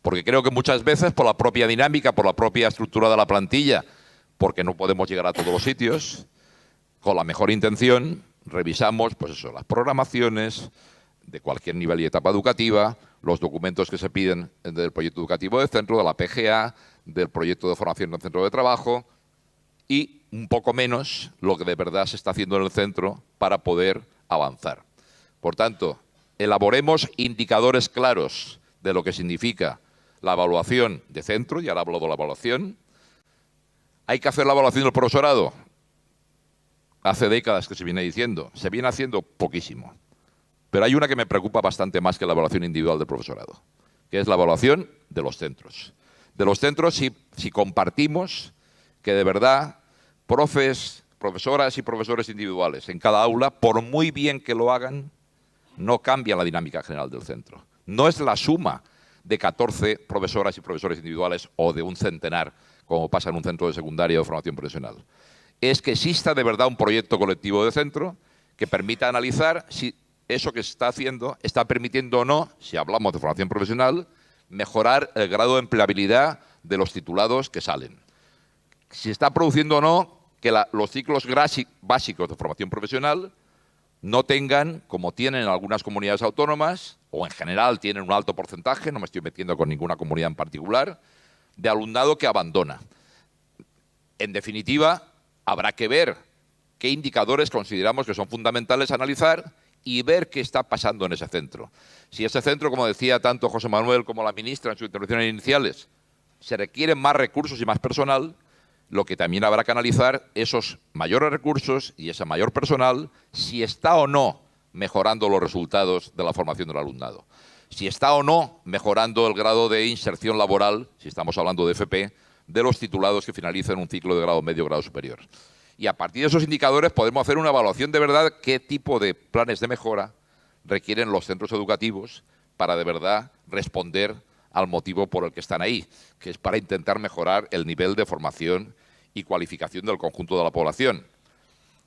Porque creo que muchas veces, por la propia dinámica, por la propia estructura de la plantilla, porque no podemos llegar a todos los sitios, con la mejor intención, revisamos las programaciones de cualquier nivel y etapa educativa, los documentos que se piden del proyecto educativo del centro, de la PGA, del proyecto de formación del centro de trabajo y un poco menos lo que de verdad se está haciendo en el centro para poder avanzar. Por tanto, elaboremos indicadores claros de lo que significa la evaluación de centro, y ahora hablo de la evaluación. ¿Hay que hacer la evaluación del profesorado? Hace décadas que se viene diciendo, se viene haciendo poquísimo. Pero hay una que me preocupa bastante más que la evaluación individual del profesorado, que es la evaluación de los centros. De los centros si compartimos que de verdad profesoras y profesores individuales en cada aula, por muy bien que lo hagan, no cambian la dinámica general del centro. No es la suma de 14 profesoras y profesores individuales o de un centenar, como pasa en un centro de secundaria o de formación profesional. Es que exista de verdad un proyecto colectivo de centro que permita analizar si eso que se está haciendo está permitiendo o no, si hablamos de formación profesional, mejorar el grado de empleabilidad de los titulados que salen. Si está produciendo o no que los ciclos básicos de formación profesional no tengan, como tienen en algunas comunidades autónomas, o en general tienen un alto porcentaje, no me estoy metiendo con ninguna comunidad en particular, de alumnado que abandona. En definitiva, habrá que ver qué indicadores consideramos que son fundamentales analizar y ver qué está pasando en ese centro. Si ese centro, como decía tanto José Manuel como la ministra en sus intervenciones iniciales, se requieren más recursos y más personal, lo que también habrá que analizar esos mayores recursos y ese mayor personal, si está o no mejorando los resultados de la formación del alumnado. Si está o no mejorando el grado de inserción laboral, si estamos hablando de FP, de los titulados que finalicen un ciclo de grado medio o grado superior. Y a partir de esos indicadores podemos hacer una evaluación de verdad qué tipo de planes de mejora requieren los centros educativos para de verdad responder al motivo por el que están ahí, que es para intentar mejorar el nivel de formación y cualificación del conjunto de la población.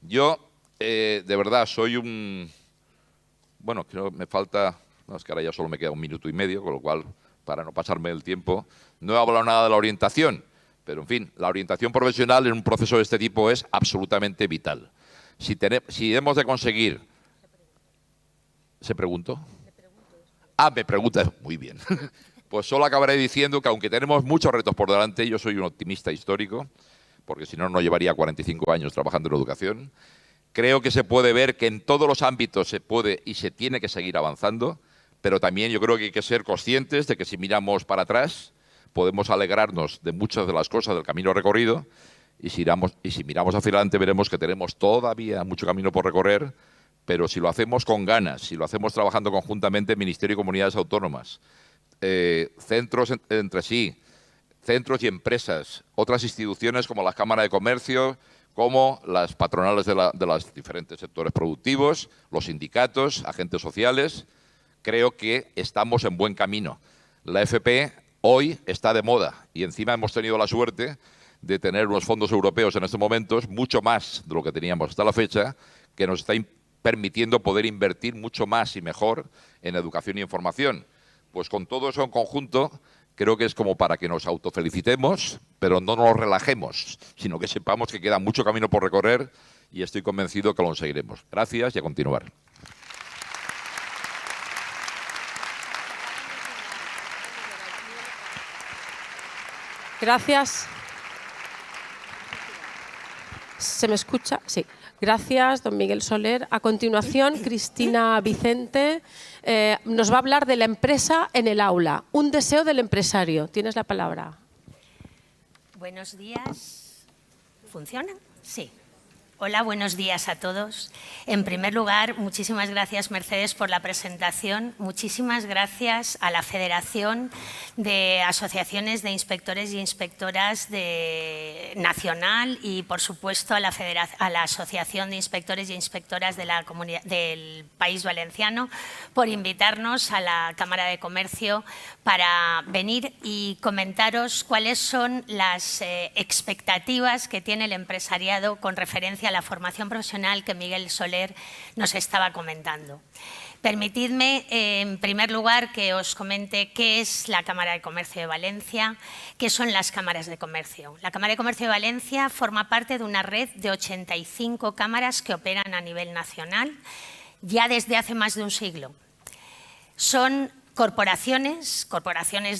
Yo, de verdad, soy un... Bueno, creo que me falta... No, es que ahora ya solo me queda 1 minuto y medio, con lo cual, para no pasarme el tiempo, no he hablado nada de la orientación, pero, en fin, la orientación profesional en un proceso de este tipo es absolutamente vital. Si hemos de conseguir... ¿Se preguntó? Me pregunta. Muy bien. Pues solo acabaré diciendo que aunque tenemos muchos retos por delante, yo soy un optimista histórico, porque si no, no llevaría 45 años trabajando en educación. Creo que se puede ver que en todos los ámbitos se puede y se tiene que seguir avanzando, pero también yo creo que hay que ser conscientes de que si miramos para atrás, podemos alegrarnos de muchas de las cosas del camino recorrido, y si miramos hacia adelante veremos que tenemos todavía mucho camino por recorrer, pero si lo hacemos con ganas, si lo hacemos trabajando conjuntamente Ministerio y Comunidades Autónomas, centros entre sí, centros y empresas, otras instituciones como las cámaras de comercio, como las patronales de los diferentes sectores productivos, los sindicatos, agentes sociales, creo que estamos en buen camino. La FP hoy está de moda y encima hemos tenido la suerte de tener unos fondos europeos en estos momentos, mucho más de lo que teníamos hasta la fecha, que nos está permitiendo poder invertir mucho más y mejor en educación y en formación. Pues con todo eso en conjunto, creo que es como para que nos autofelicitemos, pero no nos relajemos, sino que sepamos que queda mucho camino por recorrer y estoy convencido que lo conseguiremos. Gracias y a continuar. Gracias. ¿Se me escucha? Sí. Gracias, don Miguel Soler. A continuación, Cristina Vicente nos va a hablar de la empresa en el aula. Un deseo del empresario. Tienes la palabra. Buenos días. ¿Funciona? Sí. Hola, buenos días a todos. En primer lugar, muchísimas gracias, Mercedes, por la presentación. Muchísimas gracias a la Federación de Asociaciones de Inspectores y Inspectoras Nacional y, por supuesto, a la Asociación de Inspectores y Inspectoras de la del País Valenciano por invitarnos a la Cámara de Comercio para venir y comentaros cuáles son las expectativas que tiene el empresariado con referencia a la formación profesional que Miguel Soler nos estaba comentando. Permitidme, en primer lugar, que os comente qué es la Cámara de Comercio de Valencia, qué son las cámaras de comercio. La Cámara de Comercio de Valencia forma parte de una red de 85 cámaras que operan a nivel nacional ya desde hace más de un siglo. Son corporaciones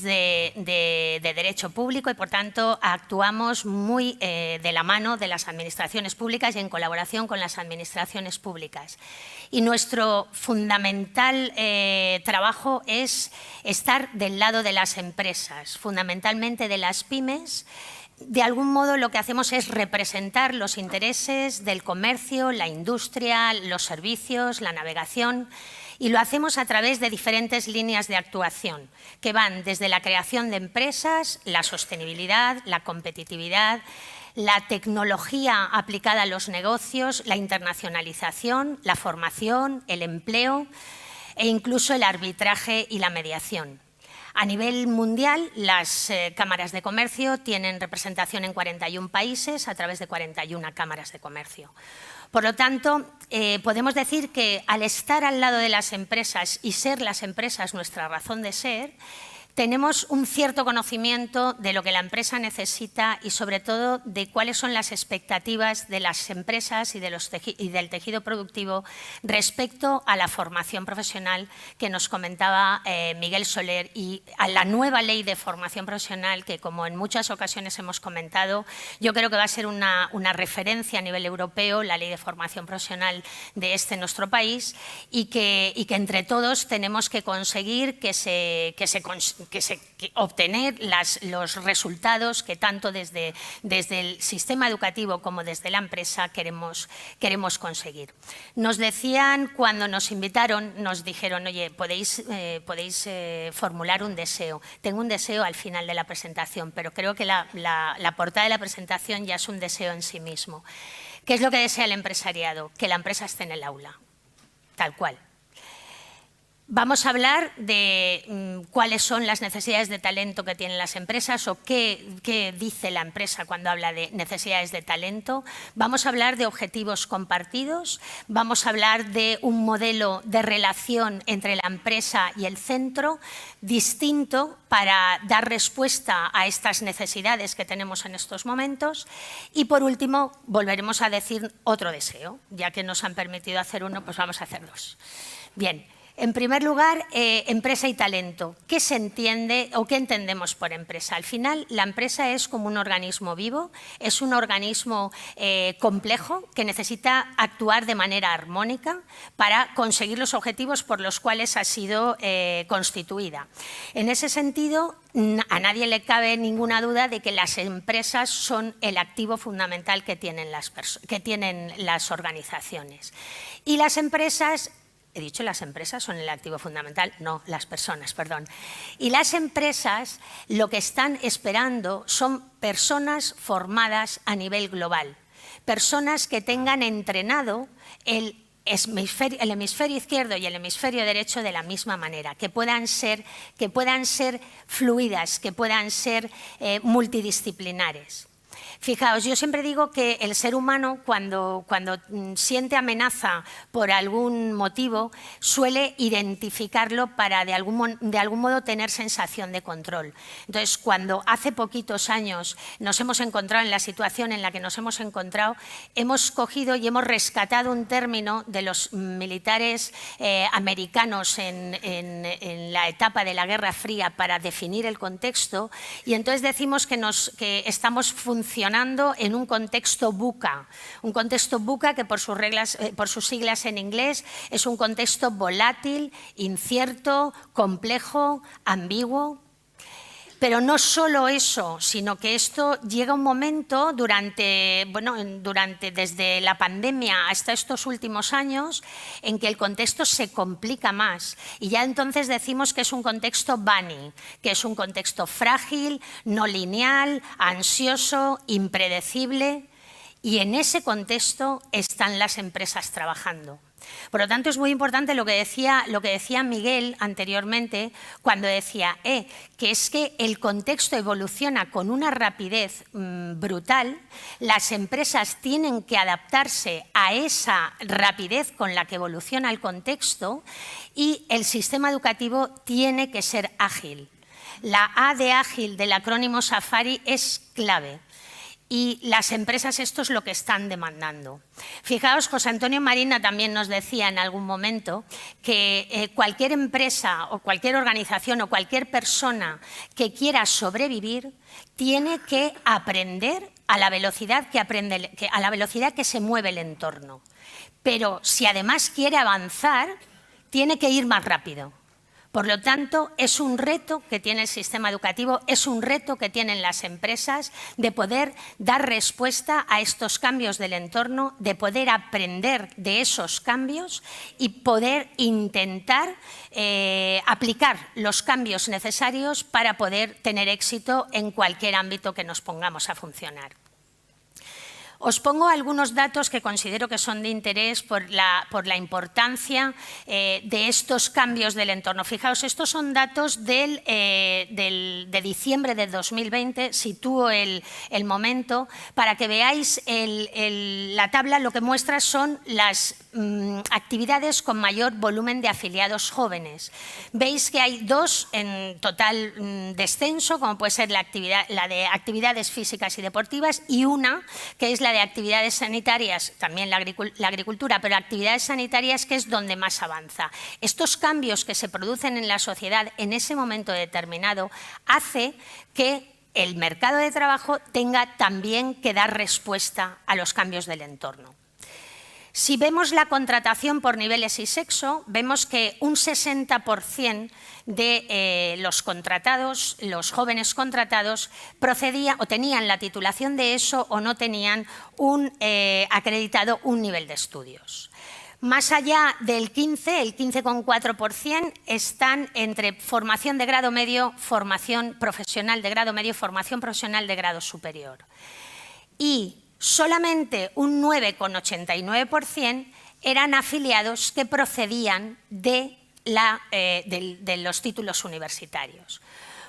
de derecho público y, por tanto, actuamos muy de la mano de las administraciones públicas y en colaboración con las administraciones públicas. Y nuestro fundamental trabajo es estar del lado de las empresas, fundamentalmente de las pymes. De algún modo lo que hacemos es representar los intereses del comercio, la industria, los servicios, la navegación. Y lo hacemos a través de diferentes líneas de actuación que van desde la creación de empresas, la sostenibilidad, la competitividad, la tecnología aplicada a los negocios, la internacionalización, la formación, el empleo e incluso el arbitraje y la mediación. A nivel mundial, las cámaras de comercio tienen representación en 41 países a través de 41 cámaras de comercio. Por lo tanto, podemos decir que al estar al lado de las empresas y ser las empresas nuestra razón de ser, tenemos un cierto conocimiento de lo que la empresa necesita y, sobre todo, de cuáles son las expectativas de las empresas y del tejido productivo respecto a la formación profesional que nos comentaba Miguel Soler y a la nueva ley de formación profesional que, como en muchas ocasiones hemos comentado, yo creo que va a ser una referencia a nivel europeo, la ley de formación profesional de nuestro país, y que entre todos tenemos que conseguir obtener los resultados que tanto desde el sistema educativo como desde la empresa queremos conseguir. Nos decían, cuando nos invitaron, nos dijeron, oye, podéis formular un deseo. Tengo un deseo al final de la presentación, pero creo que la portada de la presentación ya es un deseo en sí mismo. ¿Qué es lo que desea el empresariado? Que la empresa esté en el aula, tal cual. Vamos a hablar de cuáles son las necesidades de talento que tienen las empresas o qué dice la empresa cuando habla de necesidades de talento. Vamos a hablar de objetivos compartidos, vamos a hablar de un modelo de relación entre la empresa y el centro distinto para dar respuesta a estas necesidades que tenemos en estos momentos. Y, por último, volveremos a decir otro deseo. Ya que nos han permitido hacer uno, pues vamos a hacer dos. Bien. En primer lugar, empresa y talento. ¿Qué se entiende o qué entendemos por empresa? Al final, la empresa es como un organismo vivo, es un organismo complejo que necesita actuar de manera armónica para conseguir los objetivos por los cuales ha sido constituida. En ese sentido, a nadie le cabe ninguna duda de que las empresas son el activo fundamental que tienen las organizaciones. Y las empresas... He dicho las empresas son el activo fundamental, no, las personas, perdón. Y las empresas lo que están esperando son personas formadas a nivel global, personas que tengan entrenado el hemisferio izquierdo y el hemisferio derecho de la misma manera, que puedan ser fluidas, que puedan ser multidisciplinares. Fijaos, yo siempre digo que el ser humano cuando siente amenaza por algún motivo suele identificarlo para de algún modo tener sensación de control. Entonces, cuando hace poquitos años nos hemos encontrado en la situación en la que nos hemos encontrado, hemos cogido y hemos rescatado un término de los militares americanos en la etapa de la Guerra Fría para definir el contexto, y entonces decimos que estamos funcionando en un contexto VUCA. Un contexto VUCA que por sus siglas en inglés es un contexto volátil, incierto, complejo, ambiguo. Pero no solo eso, sino que esto llega un momento desde la pandemia hasta estos últimos años en que el contexto se complica más y ya entonces decimos que es un contexto bunny, que es un contexto frágil, no lineal, ansioso, impredecible, y en ese contexto están las empresas trabajando. Por lo tanto, es muy importante lo que decía Miguel anteriormente cuando decía que es que el contexto evoluciona con una rapidez brutal, las empresas tienen que adaptarse a esa rapidez con la que evoluciona el contexto y el sistema educativo tiene que ser ágil. La A de ágil del acrónimo Safari es clave. Y las empresas esto es lo que están demandando. Fijaos, José Antonio Marina también nos decía en algún momento que cualquier empresa o cualquier organización o cualquier persona que quiera sobrevivir tiene que aprender a la velocidad que se mueve el entorno. Pero si además quiere avanzar, tiene que ir más rápido. Por lo tanto, es un reto que tiene el sistema educativo, es un reto que tienen las empresas de poder dar respuesta a estos cambios del entorno, de poder aprender de esos cambios y poder intentar aplicar los cambios necesarios para poder tener éxito en cualquier ámbito que nos pongamos a funcionar. Os pongo algunos datos que considero que son de interés por la importancia de estos cambios del entorno. Fijaos, estos son datos de diciembre de 2020, sitúo el momento, para que veáis la tabla. Lo que muestra son las actividades con mayor volumen de afiliados jóvenes. Veis que hay dos en total descenso, como puede ser la de actividades físicas y deportivas, y una que es la de actividades sanitarias, también la agricultura, pero actividades sanitarias, que es donde más avanza. Estos cambios que se producen en la sociedad en ese momento determinado hace que el mercado de trabajo tenga también que dar respuesta a los cambios del entorno. Si vemos la contratación por niveles y sexo, vemos que un 60% de los contratados, los jóvenes contratados, procedían o tenían la titulación de ESO o no tenían acreditado un nivel de estudios. Más allá del 15,4% están entre formación de grado medio, formación profesional de grado medio, formación profesional de grado superior. Y solamente un 9,89% eran afiliados que procedían de los títulos universitarios.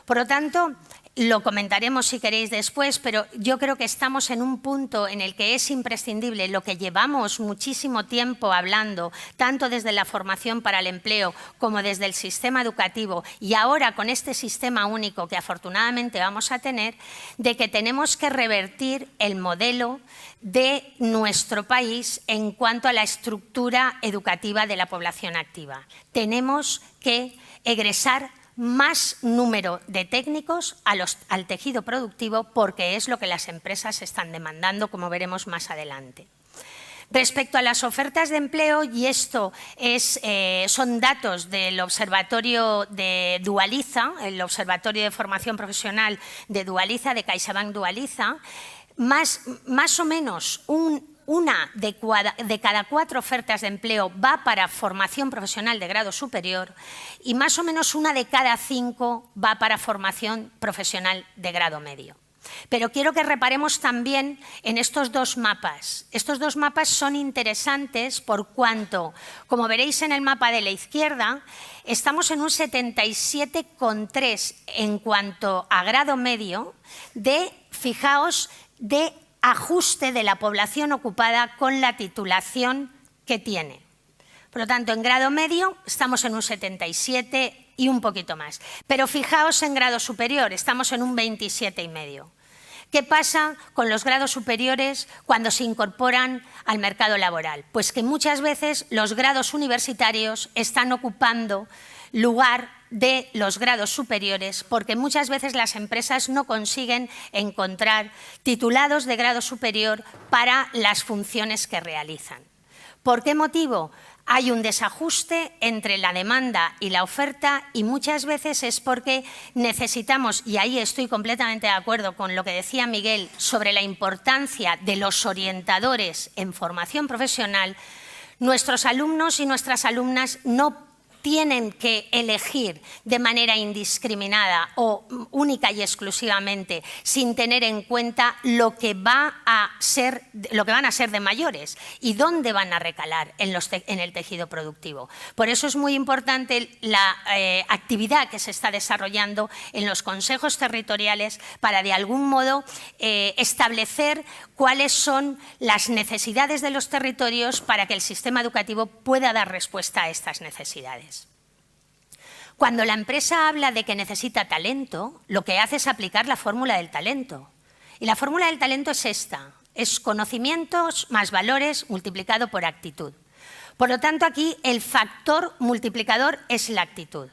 Por lo tanto, lo comentaremos si queréis después, pero yo creo que estamos en un punto en el que es imprescindible lo que llevamos muchísimo tiempo hablando, tanto desde la formación para el empleo como desde el sistema educativo, y ahora con este sistema único que afortunadamente vamos a tener, de que tenemos que revertir el modelo de nuestro país en cuanto a la estructura educativa de la población activa. Tenemos que egresar más número de técnicos al tejido productivo, porque es lo que las empresas están demandando, como veremos más adelante. Respecto a las ofertas de empleo, y esto son datos del Observatorio de Dualiza, el Observatorio de Formación Profesional de Dualiza, de CaixaBank Dualiza, más o menos una de cada 4 ofertas de empleo va para formación profesional de grado superior y más o menos una de cada 5 va para formación profesional de grado medio. Pero quiero que reparemos también en estos dos mapas. Estos dos mapas son interesantes por cuanto, como veréis en el mapa de la izquierda, estamos en un 77,3 en cuanto a grado medio fijaos, de ajuste de la población ocupada con la titulación que tiene. Por lo tanto, en grado medio estamos en un 77 y un poquito más. Pero fijaos en grado superior, estamos en un 27,5. ¿Qué pasa con los grados superiores cuando se incorporan al mercado laboral? Pues que muchas veces los grados universitarios están ocupando lugar de los grados superiores, porque muchas veces las empresas no consiguen encontrar titulados de grado superior para las funciones que realizan. ¿Por qué motivo? Hay un desajuste entre la demanda y la oferta, y muchas veces es porque necesitamos, y ahí estoy completamente de acuerdo con lo que decía Miguel sobre la importancia de los orientadores en formación profesional. Nuestros alumnos y nuestras alumnas no tienen que elegir de manera indiscriminada o única y exclusivamente sin tener en cuenta lo que van a ser de mayores y dónde van a recalar en el tejido productivo. Por eso es muy importante la actividad que se está desarrollando en los consejos territoriales para de algún modo establecer cuáles son las necesidades de los territorios para que el sistema educativo pueda dar respuesta a estas necesidades. Cuando la empresa habla de que necesita talento, lo que hace es aplicar la fórmula del talento. Y la fórmula del talento es esta, es conocimientos más valores multiplicado por actitud. Por lo tanto, aquí el factor multiplicador es la actitud.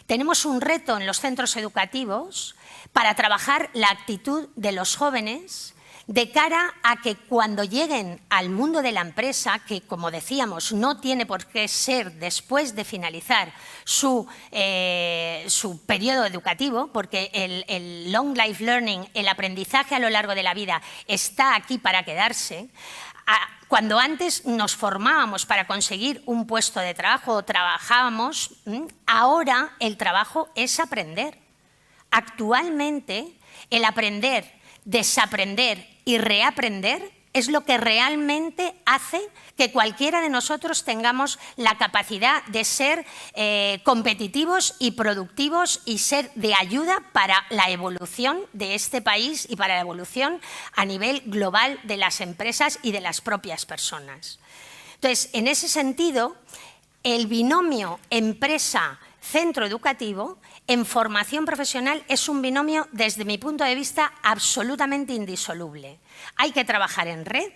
Tenemos un reto en los centros educativos para trabajar la actitud de los jóvenes de cara a que cuando lleguen al mundo de la empresa, que como decíamos no tiene por qué ser después de finalizar su periodo educativo, porque el long life learning, el aprendizaje a lo largo de la vida, está aquí para quedarse. Cuando antes nos formábamos para conseguir un puesto de trabajo o trabajábamos, ahora el trabajo es aprender. Actualmente el aprender, desaprender y reaprender es lo que realmente hace que cualquiera de nosotros tengamos la capacidad de ser competitivos y productivos y ser de ayuda para la evolución de este país y para la evolución a nivel global de las empresas y de las propias personas. Entonces, en ese sentido, el binomio empresa-centro educativo en formación profesional es un binomio, desde mi punto de vista, absolutamente indisoluble. Hay que trabajar en red,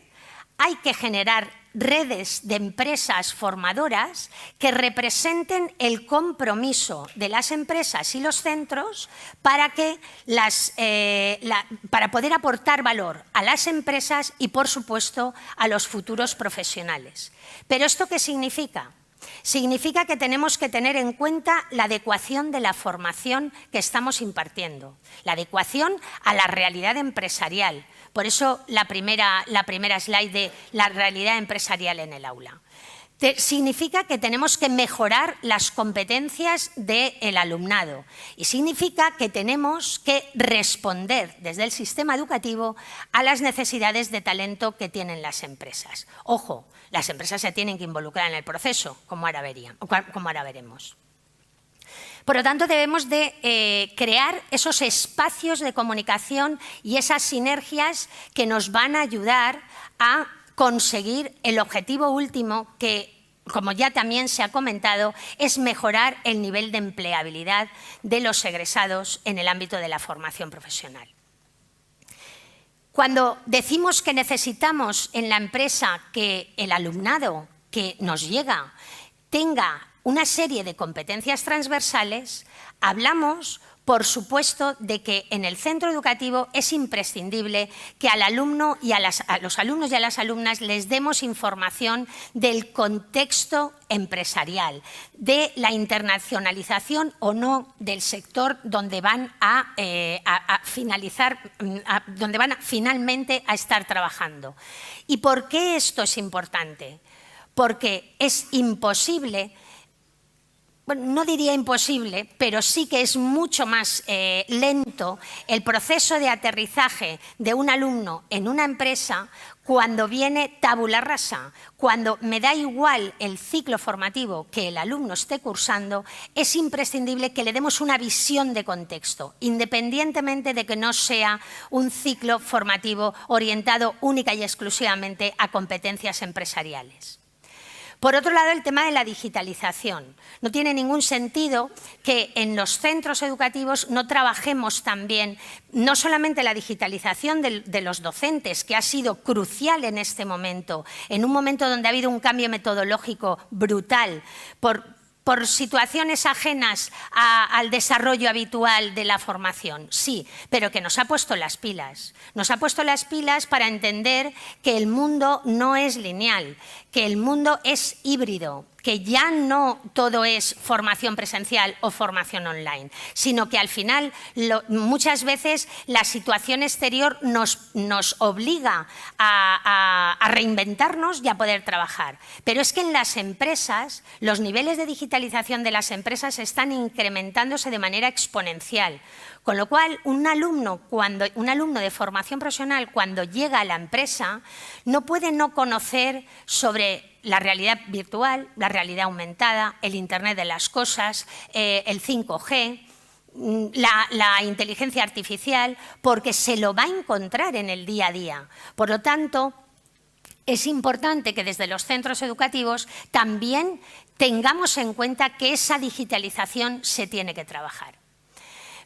hay que generar redes de empresas formadoras que representen el compromiso de las empresas y los centros para poder aportar valor a las empresas y, por supuesto, a los futuros profesionales. ¿Pero esto qué significa? Significa que tenemos que tener en cuenta la adecuación de la formación que estamos impartiendo, la adecuación a la realidad empresarial. Por eso la primera slide de la realidad empresarial en el aula. Significa que tenemos que mejorar las competencias del alumnado y significa que tenemos que responder desde el sistema educativo a las necesidades de talento que tienen las empresas. Ojo, las empresas se tienen que involucrar en el proceso, como ahora veremos. Por lo tanto, debemos de crear esos espacios de comunicación y esas sinergias que nos van a ayudar a conseguir el objetivo último que, como ya también se ha comentado, es mejorar el nivel de empleabilidad de los egresados en el ámbito de la formación profesional. Cuando decimos que necesitamos en la empresa que el alumnado que nos llega tenga una serie de competencias transversales, hablamos, por supuesto, de que en el centro educativo es imprescindible que al alumno y a los alumnos y a las alumnas les demos información del contexto empresarial, de la internacionalización o no del sector donde van donde van finalmente a estar trabajando. ¿Y por qué esto es importante? Porque es imposible. Bueno, no diría imposible, pero sí que es mucho más lento el proceso de aterrizaje de un alumno en una empresa cuando viene tabula rasa, cuando me da igual el ciclo formativo que el alumno esté cursando, es imprescindible que le demos una visión de contexto, independientemente de que no sea un ciclo formativo orientado única y exclusivamente a competencias empresariales. Por otro lado, el tema de la digitalización. No tiene ningún sentido que en los centros educativos no trabajemos también, no solamente la digitalización de los docentes, que ha sido crucial en este momento, en un momento donde ha habido un cambio metodológico brutal por situaciones ajenas al desarrollo habitual de la formación, sí, pero que nos ha puesto las pilas. Nos ha puesto las pilas para entender que el mundo no es lineal, que el mundo es híbrido, que ya no todo es formación presencial o formación online, sino que al final muchas veces la situación exterior nos obliga a reinventarnos y a poder trabajar. Pero es que en las empresas, los niveles de digitalización de las empresas están incrementándose de manera exponencial. Con lo cual, un alumno de formación profesional, cuando llega a la empresa, no puede no conocer sobre la realidad virtual, la realidad aumentada, el Internet de las cosas, el 5G, la inteligencia artificial, porque se lo va a encontrar en el día a día. Por lo tanto, es importante que desde los centros educativos también tengamos en cuenta que esa digitalización se tiene que trabajar.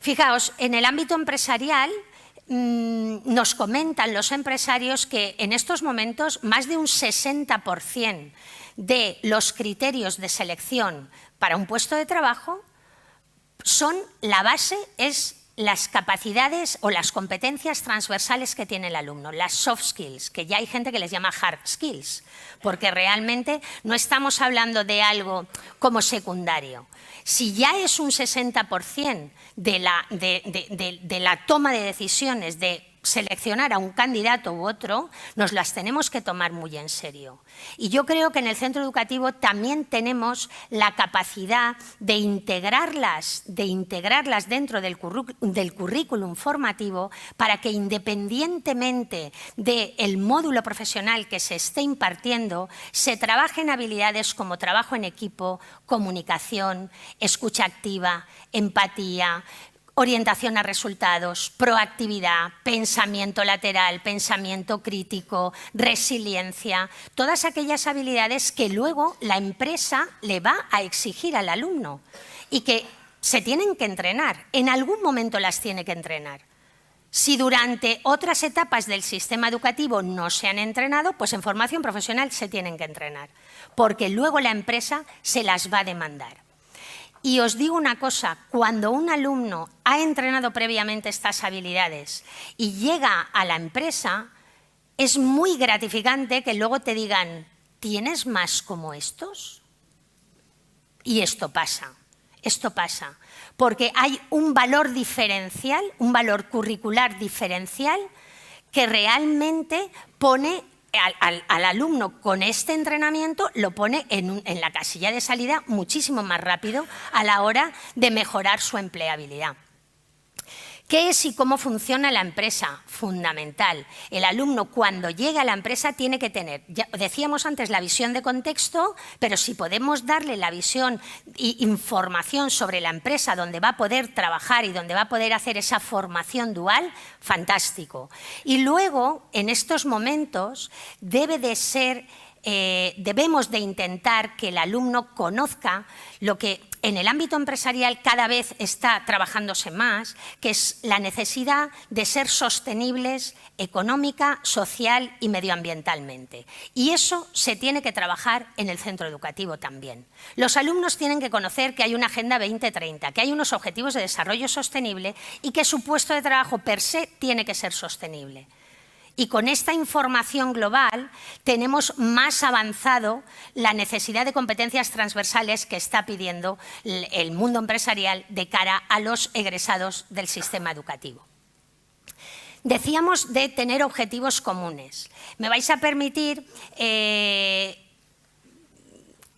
Fijaos, en el ámbito empresarial nos comentan los empresarios que en estos momentos más de un 60% de los criterios de selección para un puesto de trabajo la base es las capacidades o las competencias transversales que tiene el alumno, las soft skills, que ya hay gente que les llama hard skills, porque realmente no estamos hablando de algo como secundario. Si ya es un 60% de la toma de decisiones de seleccionar a un candidato u otro, nos las tenemos que tomar muy en serio. Y yo creo que en el centro educativo también tenemos la capacidad de integrarlas dentro del currículum formativo para que, independientemente del módulo profesional que se esté impartiendo, se trabajen habilidades como trabajo en equipo, comunicación, escucha activa, empatía, orientación a resultados, proactividad, pensamiento lateral, pensamiento crítico, resiliencia, todas aquellas habilidades que luego la empresa le va a exigir al alumno y que se tienen que entrenar, en algún momento las tiene que entrenar. Si durante otras etapas del sistema educativo no se han entrenado, pues en formación profesional se tienen que entrenar, porque luego la empresa se las va a demandar. Y os digo una cosa, cuando un alumno ha entrenado previamente estas habilidades y llega a la empresa, es muy gratificante que luego te digan, ¿tienes más como estos? Y esto pasa, porque hay un valor diferencial, un valor curricular diferencial que realmente pone al alumno con este entrenamiento, lo pone en la casilla de salida muchísimo más rápido a la hora de mejorar su empleabilidad. ¿Qué es y cómo funciona la empresa? Fundamental. El alumno, cuando llega a la empresa, tiene que tener, ya decíamos antes, la visión de contexto, pero si podemos darle la visión e información sobre la empresa donde va a poder trabajar y donde va a poder hacer esa formación dual, fantástico. Y luego, en estos momentos, debemos de intentar que el alumno conozca lo que en el ámbito empresarial cada vez está trabajándose más, que es la necesidad de ser sostenibles económica, social y medioambientalmente. Y eso se tiene que trabajar en el centro educativo también. Los alumnos tienen que conocer que hay una Agenda 2030, que hay unos objetivos de desarrollo sostenible y que su puesto de trabajo per se tiene que ser sostenible. Y con esta información global tenemos más avanzado la necesidad de competencias transversales que está pidiendo el mundo empresarial de cara a los egresados del sistema educativo. Decíamos de tener objetivos comunes. Me vais a permitir...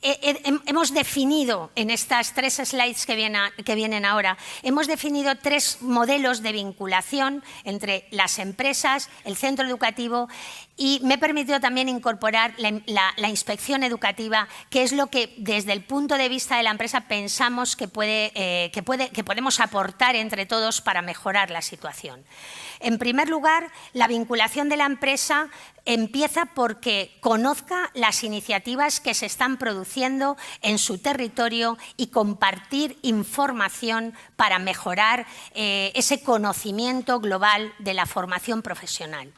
hemos definido en estas 3 slides que vienen ahora, hemos definido 3 modelos de vinculación entre las empresas, el centro educativo y me he permitido también incorporar la inspección educativa, que es lo que desde el punto de vista de la empresa pensamos que podemos aportar entre todos para mejorar la situación. En primer lugar, la vinculación de la empresa empieza porque conozca las iniciativas que se están produciendo en su territorio y compartir información para mejorar ese conocimiento global de la formación profesional.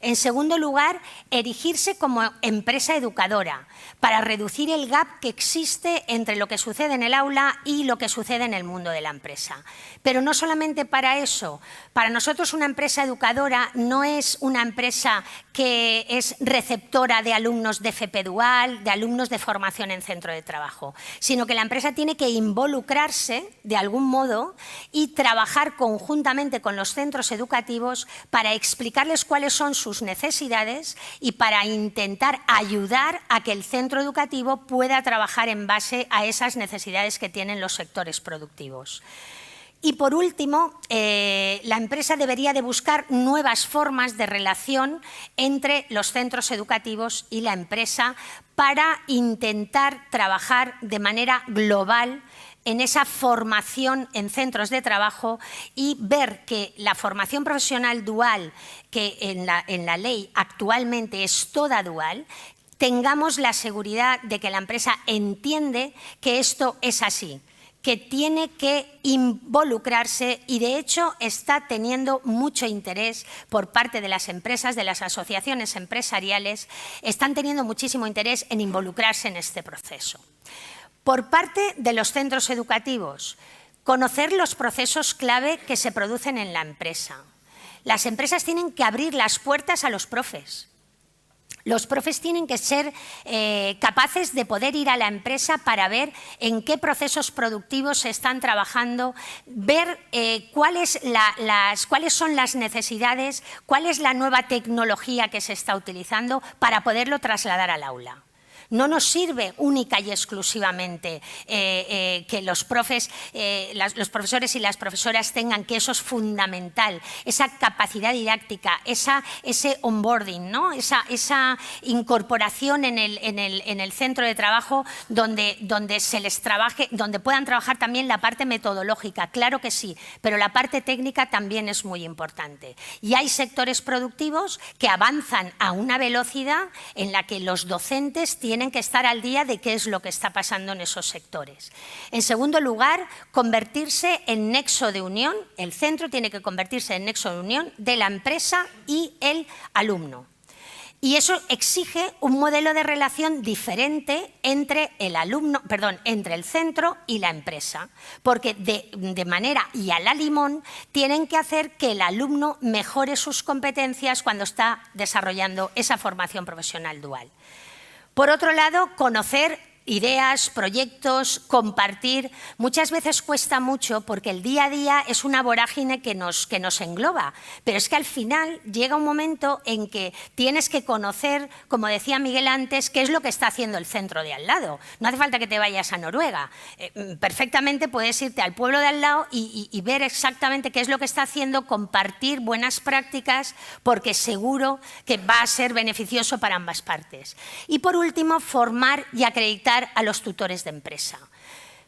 En segundo lugar, erigirse como empresa educadora para reducir el gap que existe entre lo que sucede en el aula y lo que sucede en el mundo de la empresa. Pero no solamente para eso. Para nosotros una empresa educadora no es una empresa que es receptora de alumnos de FP Dual, de alumnos de formación en centro de trabajo, sino que la empresa tiene que involucrarse de algún modo y trabajar conjuntamente con los centros educativos para explicarles cuáles son sus necesidades y para intentar ayudar a que el centro educativo pueda trabajar en base a esas necesidades que tienen los sectores productivos. Y por último, la empresa debería de buscar nuevas formas de relación entre los centros educativos y la empresa para intentar trabajar de manera global en esa formación en centros de trabajo y ver que la formación profesional dual, que en la ley actualmente es toda dual, tengamos la seguridad de que la empresa entiende que esto es así, que tiene que involucrarse y de hecho está teniendo mucho interés por parte de las empresas, de las asociaciones empresariales, están teniendo muchísimo interés en involucrarse en este proceso. Por parte de los centros educativos, conocer los procesos clave que se producen en la empresa. Las empresas tienen que abrir las puertas a los profes. Los profes tienen que ser capaces de poder ir a la empresa para ver en qué procesos productivos se están trabajando, ver cuáles son las necesidades, cuál es la nueva tecnología que se está utilizando para poderlo trasladar al aula. No nos sirve única y exclusivamente que los profesores y las profesoras tengan, que eso es fundamental, esa capacidad didáctica, ese onboarding, ¿no? esa incorporación en el centro de trabajo donde se les trabaje, donde puedan trabajar también la parte metodológica, claro que sí, pero la parte técnica también es muy importante. Y hay sectores productivos que avanzan a una velocidad en la que los docentes tienen que estar al día de qué es lo que está pasando en esos sectores. En segundo lugar, convertirse en nexo de unión. El centro tiene que convertirse en nexo de unión de la empresa y el alumno. Y eso exige un modelo de relación diferente entre el centro y la empresa, porque de manera y a la limón tienen que hacer que el alumno mejore sus competencias cuando está desarrollando esa formación profesional dual. Por otro lado, conocer ideas, proyectos, compartir. Muchas veces cuesta mucho porque el día a día es una vorágine que nos engloba, pero es que al final llega un momento en que tienes que conocer, como decía Miguel antes, qué es lo que está haciendo el centro de al lado. No hace falta que te vayas a Noruega, perfectamente puedes irte al pueblo de al lado y ver exactamente qué es lo que está haciendo, compartir buenas prácticas, porque seguro que va a ser beneficioso para ambas partes. Y por último, formar y acreditar a los tutores de empresa.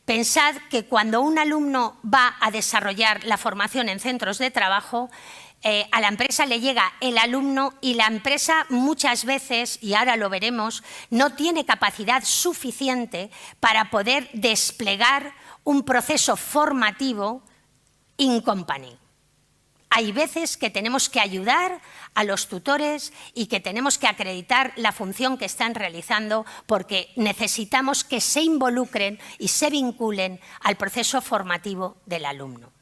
Pensad que cuando un alumno va a desarrollar la formación en centros de trabajo, a la empresa le llega el alumno y la empresa muchas veces, y ahora lo veremos, no tiene capacidad suficiente para poder desplegar un proceso formativo in company. Hay veces que tenemos que ayudar a los tutores y que tenemos que acreditar la función que están realizando porque necesitamos que se involucren y se vinculen al proceso formativo del alumno.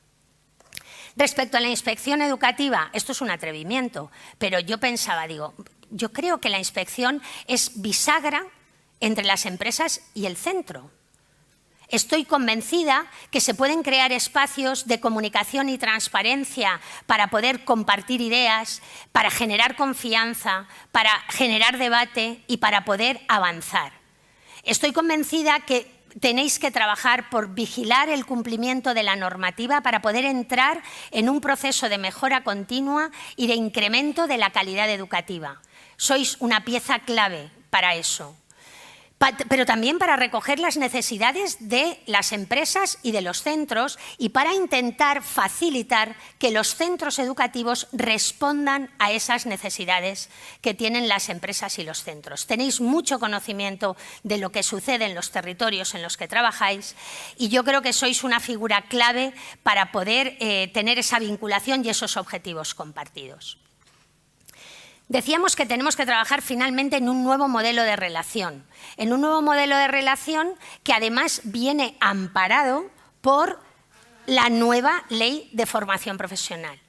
Respecto a la inspección educativa, esto es un atrevimiento, pero yo pensaba, yo creo que la inspección es bisagra entre las empresas y el centro. Estoy convencida que se pueden crear espacios de comunicación y transparencia para poder compartir ideas, para generar confianza, para generar debate y para poder avanzar. Estoy convencida que tenéis que trabajar por vigilar el cumplimiento de la normativa para poder entrar en un proceso de mejora continua y de incremento de la calidad educativa. Sois una pieza clave para eso. Pero también para recoger las necesidades de las empresas y de los centros y para intentar facilitar que los centros educativos respondan a esas necesidades que tienen las empresas y los centros. Tenéis mucho conocimiento de lo que sucede en los territorios en los que trabajáis y yo creo que sois una figura clave para poder tener esa vinculación y esos objetivos compartidos. Decíamos que tenemos que trabajar finalmente en un nuevo modelo de relación, que además viene amparado por la nueva Ley de Formación Profesional.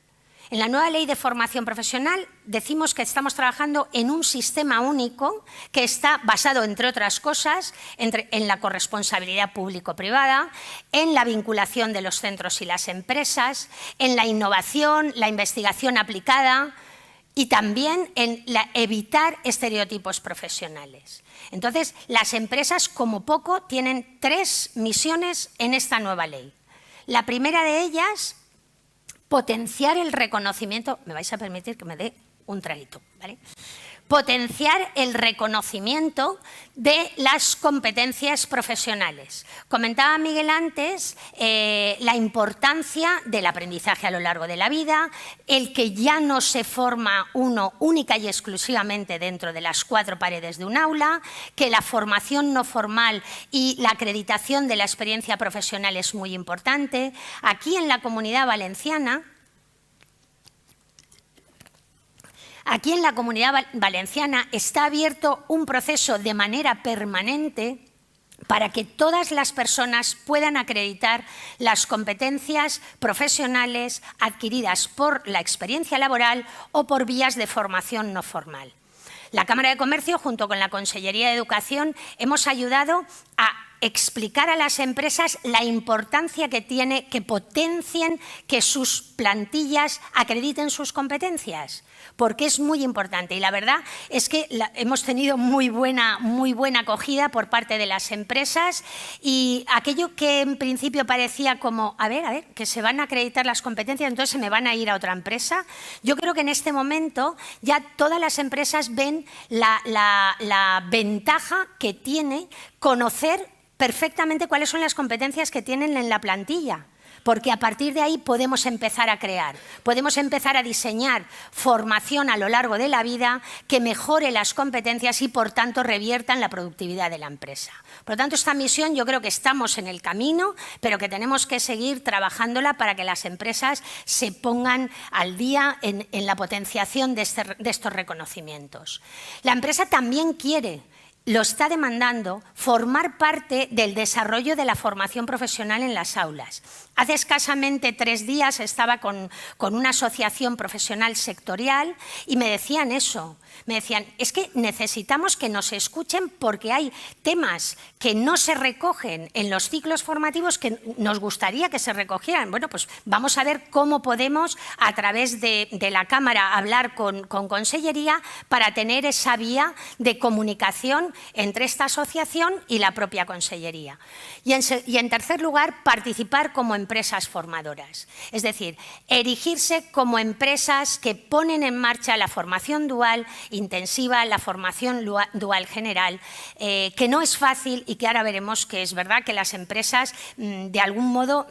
En la nueva Ley de Formación Profesional decimos que estamos trabajando en un sistema único que está basado, entre otras cosas, en la corresponsabilidad público-privada, en la vinculación de los centros y las empresas, en la innovación, la investigación aplicada, y también en evitar estereotipos profesionales. Entonces, las empresas, como poco, tienen 3 misiones en esta nueva ley. La primera de ellas, potenciar el reconocimiento. Me vais a permitir que me dé un traguito, ¿vale? Potenciar el reconocimiento de las competencias profesionales. Comentaba Miguel antes la importancia del aprendizaje a lo largo de la vida, el que ya no se forma uno única y exclusivamente dentro de las 4 paredes de un aula, que la formación no formal y la acreditación de la experiencia profesional es muy importante. Aquí en la Comunidad Valenciana, está abierto un proceso de manera permanente para que todas las personas puedan acreditar las competencias profesionales adquiridas por la experiencia laboral o por vías de formación no formal. La Cámara de Comercio, junto con la Consellería de Educación, hemos ayudado a explicar a las empresas la importancia que tiene que potencien, que sus plantillas acrediten sus competencias, porque es muy importante. Y la verdad es que hemos tenido muy buena acogida por parte de las empresas, y aquello que en principio parecía como, a ver, que se van a acreditar las competencias, entonces se me van a ir a otra empresa. Yo creo que en este momento ya todas las empresas ven la ventaja que tiene conocer perfectamente cuáles son las competencias que tienen en la plantilla, porque a partir de ahí podemos empezar a crear, podemos empezar a diseñar formación a lo largo de la vida que mejore las competencias y, por tanto, revierta en la productividad de la empresa. Por lo tanto, esta misión yo creo que estamos en el camino, pero que tenemos que seguir trabajándola para que las empresas se pongan al día en la potenciación de estos reconocimientos. La empresa también quiere, lo está demandando, formar parte del desarrollo de la formación profesional en las aulas. Hace escasamente 3 días estaba con una asociación profesional sectorial y me decían eso. Me decían, es que necesitamos que nos escuchen porque hay temas que no se recogen en los ciclos formativos que nos gustaría que se recogieran. Bueno, pues vamos a ver cómo podemos, a través de la Cámara, hablar con Consellería para tener esa vía de comunicación entre esta asociación y la propia Consellería. Y en tercer lugar, participar como empresas formadoras. Es decir, erigirse como empresas que ponen en marcha la formación dual intensiva, la formación dual general, que no es fácil y que ahora veremos que es verdad que las empresas de algún modo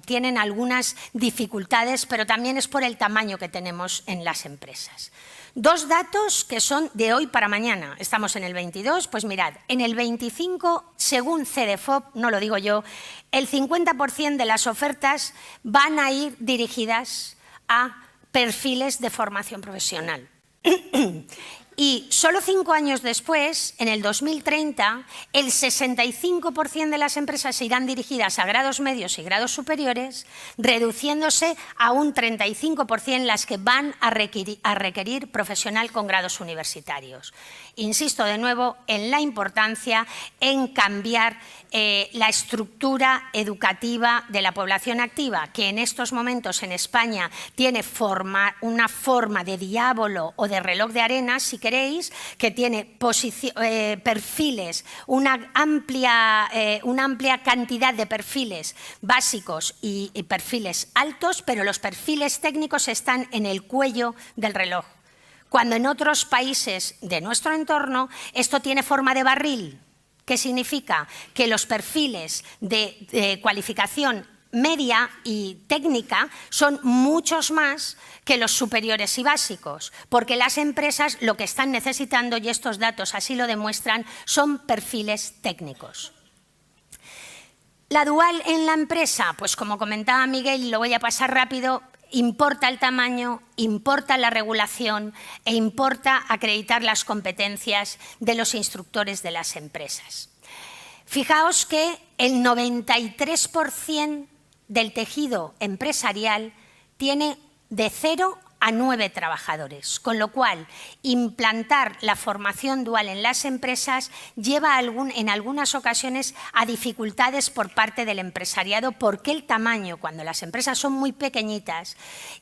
tienen algunas dificultades, pero también es por el tamaño que tenemos en las empresas. 2 datos que son de hoy para mañana. Estamos en el 22, pues mirad, en el 25, según Cedefop, no lo digo yo, el 50% de las ofertas van a ir dirigidas a perfiles de formación profesional. Y solo 5 años después, en el 2030, el 65% de las empresas se irán dirigidas a grados medios y grados superiores, reduciéndose a un 35% las que van a requerir profesional con grados universitarios. Insisto de nuevo en la importancia en cambiar la estructura educativa de la población activa, que en estos momentos en España tiene una forma de diablo o de reloj de arena, si queréis, que tiene perfiles, una amplia cantidad de perfiles básicos y perfiles altos, pero los perfiles técnicos están en el cuello del reloj. Cuando en otros países de nuestro entorno esto tiene forma de barril. ¿Qué significa? Que los perfiles de cualificación media y técnica son muchos más que los superiores y básicos, porque las empresas lo que están necesitando, y estos datos así lo demuestran, son perfiles técnicos. La dual en la empresa, pues como comentaba Miguel, y lo voy a pasar rápido, importa el tamaño, importa la regulación e importa acreditar las competencias de los instructores de las empresas. Fijaos que el 93% del tejido empresarial tiene de 0 a 9 trabajadores, con lo cual implantar la formación dual en las empresas lleva en algunas ocasiones a dificultades por parte del empresariado, porque el tamaño, cuando las empresas son muy pequeñitas,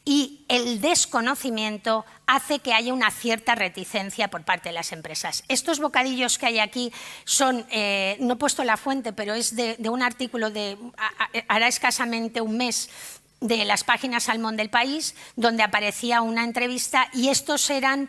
y el desconocimiento hace que haya una cierta reticencia por parte de las empresas. Estos bocadillos que hay aquí son, no he puesto la fuente, pero es de un artículo de hará escasamente un mes, de las páginas Salmón del País, donde aparecía una entrevista, y estos eran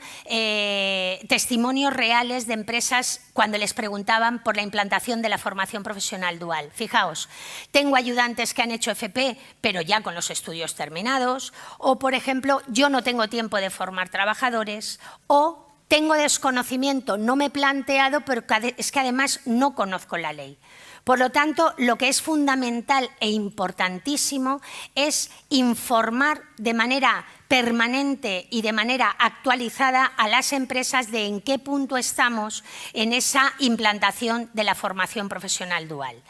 testimonios reales de empresas cuando les preguntaban por la implantación de la formación profesional dual. Fijaos, tengo ayudantes que han hecho FP, pero ya con los estudios terminados, o por ejemplo, yo no tengo tiempo de formar trabajadores, o tengo desconocimiento, no me he planteado, pero es que además no conozco la ley. Por lo tanto, lo que es fundamental e importantísimo es informar de manera permanente y de manera actualizada a las empresas de en qué punto estamos en esa implantación de la formación profesional dual.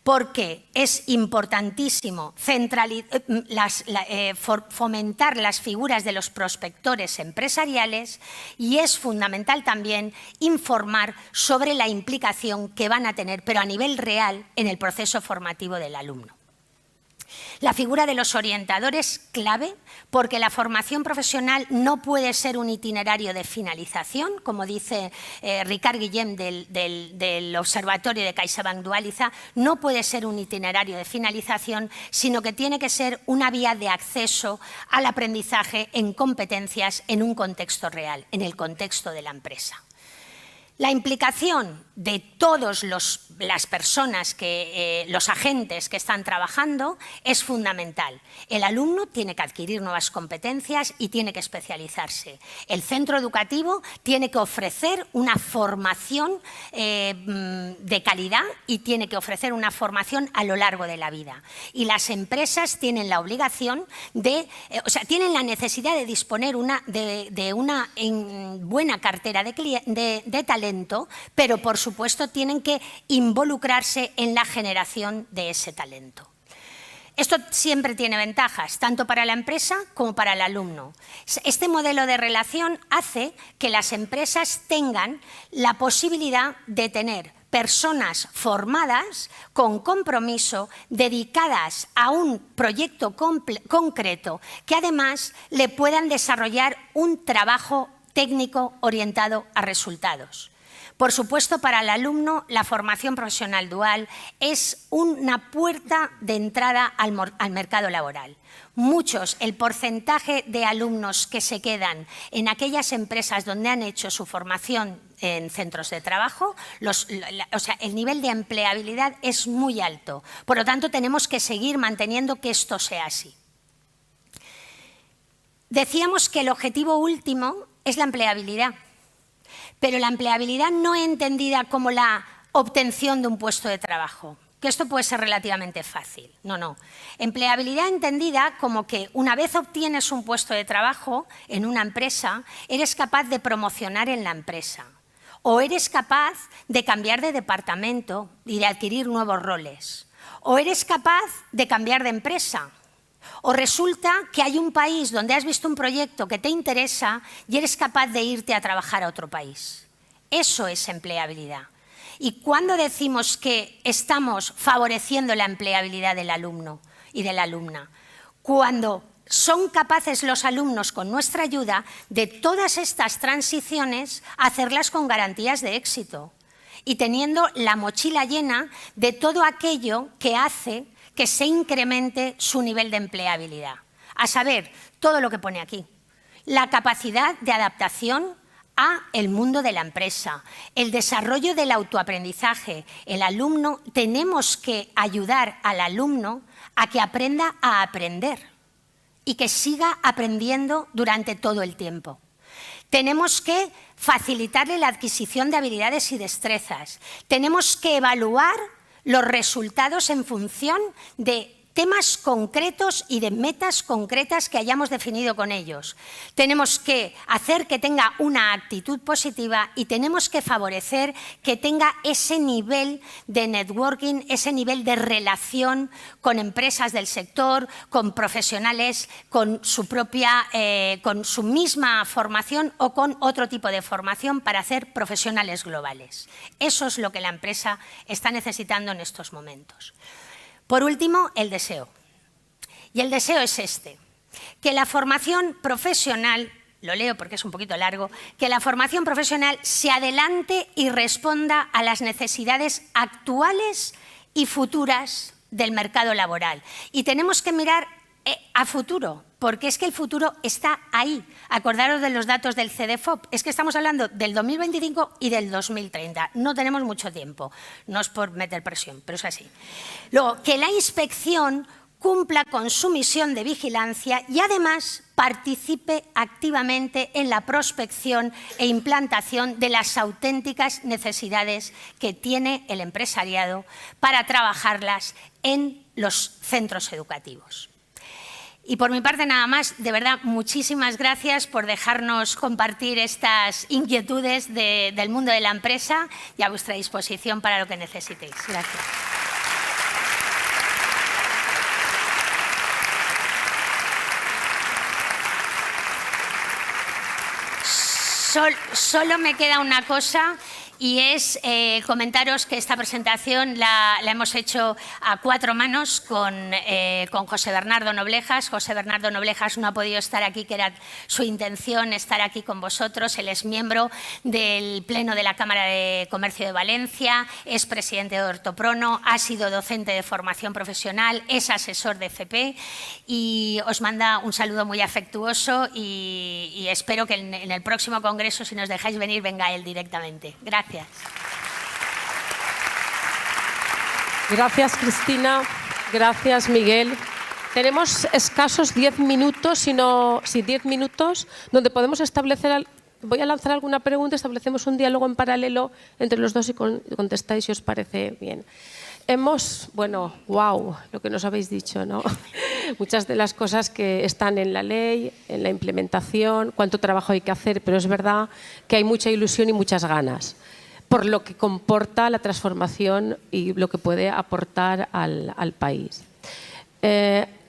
porque es importantísimo fomentar las figuras de los prospectores empresariales y es fundamental también informar sobre la implicación que van a tener, pero a nivel real, en el proceso formativo del alumno. La figura de los orientadores clave porque la formación profesional no puede ser un itinerario de finalización, como dice Ricard Guillem del Observatorio de CaixaBank Dualiza, no puede ser un itinerario de finalización, sino que tiene que ser una vía de acceso al aprendizaje en competencias en un contexto real, en el contexto de la empresa. La implicación de todas las personas, los agentes que están trabajando es fundamental. El alumno tiene que adquirir nuevas competencias y tiene que especializarse. El centro educativo tiene que ofrecer una formación de calidad y tiene que ofrecer una formación a lo largo de la vida. Y las empresas tienen la obligación tienen la necesidad de disponer de una buena cartera de talento, pero por supuesto tienen que involucrarse en la generación de ese talento. Esto siempre tiene ventajas, tanto para la empresa como para el alumno. Este modelo de relación hace que las empresas tengan la posibilidad de tener personas formadas con compromiso, dedicadas a un proyecto concreto, que además le puedan desarrollar un trabajo técnico orientado a resultados. Por supuesto, para el alumno, la formación profesional dual es una puerta de entrada al mercado laboral. El porcentaje de alumnos que se quedan en aquellas empresas donde han hecho su formación en centros de trabajo, el nivel de empleabilidad es muy alto. Por lo tanto, tenemos que seguir manteniendo que esto sea así. Decíamos que el objetivo último es la empleabilidad. Pero la empleabilidad no entendida como la obtención de un puesto de trabajo, que esto puede ser relativamente fácil. No. Empleabilidad entendida como que una vez obtienes un puesto de trabajo en una empresa, eres capaz de promocionar en la empresa o eres capaz de cambiar de departamento y de adquirir nuevos roles o eres capaz de cambiar de empresa. O resulta que hay un país donde has visto un proyecto que te interesa y eres capaz de irte a trabajar a otro país. Eso es empleabilidad. ¿Y cuándo decimos que estamos favoreciendo la empleabilidad del alumno y de la alumna? Cuando son capaces los alumnos, con nuestra ayuda, de todas estas transiciones, hacerlas con garantías de éxito y teniendo la mochila llena de todo aquello que hace que se incremente su nivel de empleabilidad. A saber, todo lo que pone aquí. La capacidad de adaptación a el mundo de la empresa, el desarrollo del autoaprendizaje. El alumno, tenemos que ayudar al alumno a que aprenda a aprender y que siga aprendiendo durante todo el tiempo. Tenemos que facilitarle la adquisición de habilidades y destrezas. Tenemos que evaluar los resultados en función de temas concretos y de metas concretas que hayamos definido con ellos. Tenemos que hacer que tenga una actitud positiva y tenemos que favorecer que tenga ese nivel de networking, ese nivel de relación con empresas del sector, con profesionales, con su misma formación o con otro tipo de formación para hacer profesionales globales. Eso es lo que la empresa está necesitando en estos momentos. Por último, el deseo. Y el deseo es este, que la formación profesional, lo leo porque es un poquito largo, que la formación profesional se adelante y responda a las necesidades actuales y futuras del mercado laboral. Y tenemos que mirar a futuro, porque es que el futuro está ahí. Acordaros de los datos del CEDEFOP, es que estamos hablando del 2025 y del 2030. No tenemos mucho tiempo, no es por meter presión, pero es así. Luego, que la inspección cumpla con su misión de vigilancia y además participe activamente en la prospección e implantación de las auténticas necesidades que tiene el empresariado para trabajarlas en los centros educativos. Y por mi parte nada más, de verdad, muchísimas gracias por dejarnos compartir estas inquietudes del mundo de la empresa y a vuestra disposición para lo que necesitéis. Gracias. Solo me queda una cosa y es comentaros que esta presentación la hemos hecho a 4 manos con José Bernardo Noblejas. José Bernardo Noblejas no ha podido estar aquí, que era su intención estar aquí con vosotros. Él es miembro del Pleno de la Cámara de Comercio de Valencia, es presidente de Ortoprono, ha sido docente de formación profesional, es asesor de FP y os manda un saludo muy afectuoso y espero que en el próximo congreso, si nos dejáis venir, venga él directamente. Gracias. Gracias, Cristina. Gracias, Miguel. Tenemos escasos 10 minutos, 10 minutos, donde podemos establecer... Voy a lanzar alguna pregunta, establecemos un diálogo en paralelo entre los dos y contestáis si os parece bien. Wow, lo que nos habéis dicho, ¿no? Muchas de las cosas que están en la ley, en la implementación, cuánto trabajo hay que hacer, pero es verdad que hay mucha ilusión y muchas ganas por lo que comporta la transformación y lo que puede aportar al país.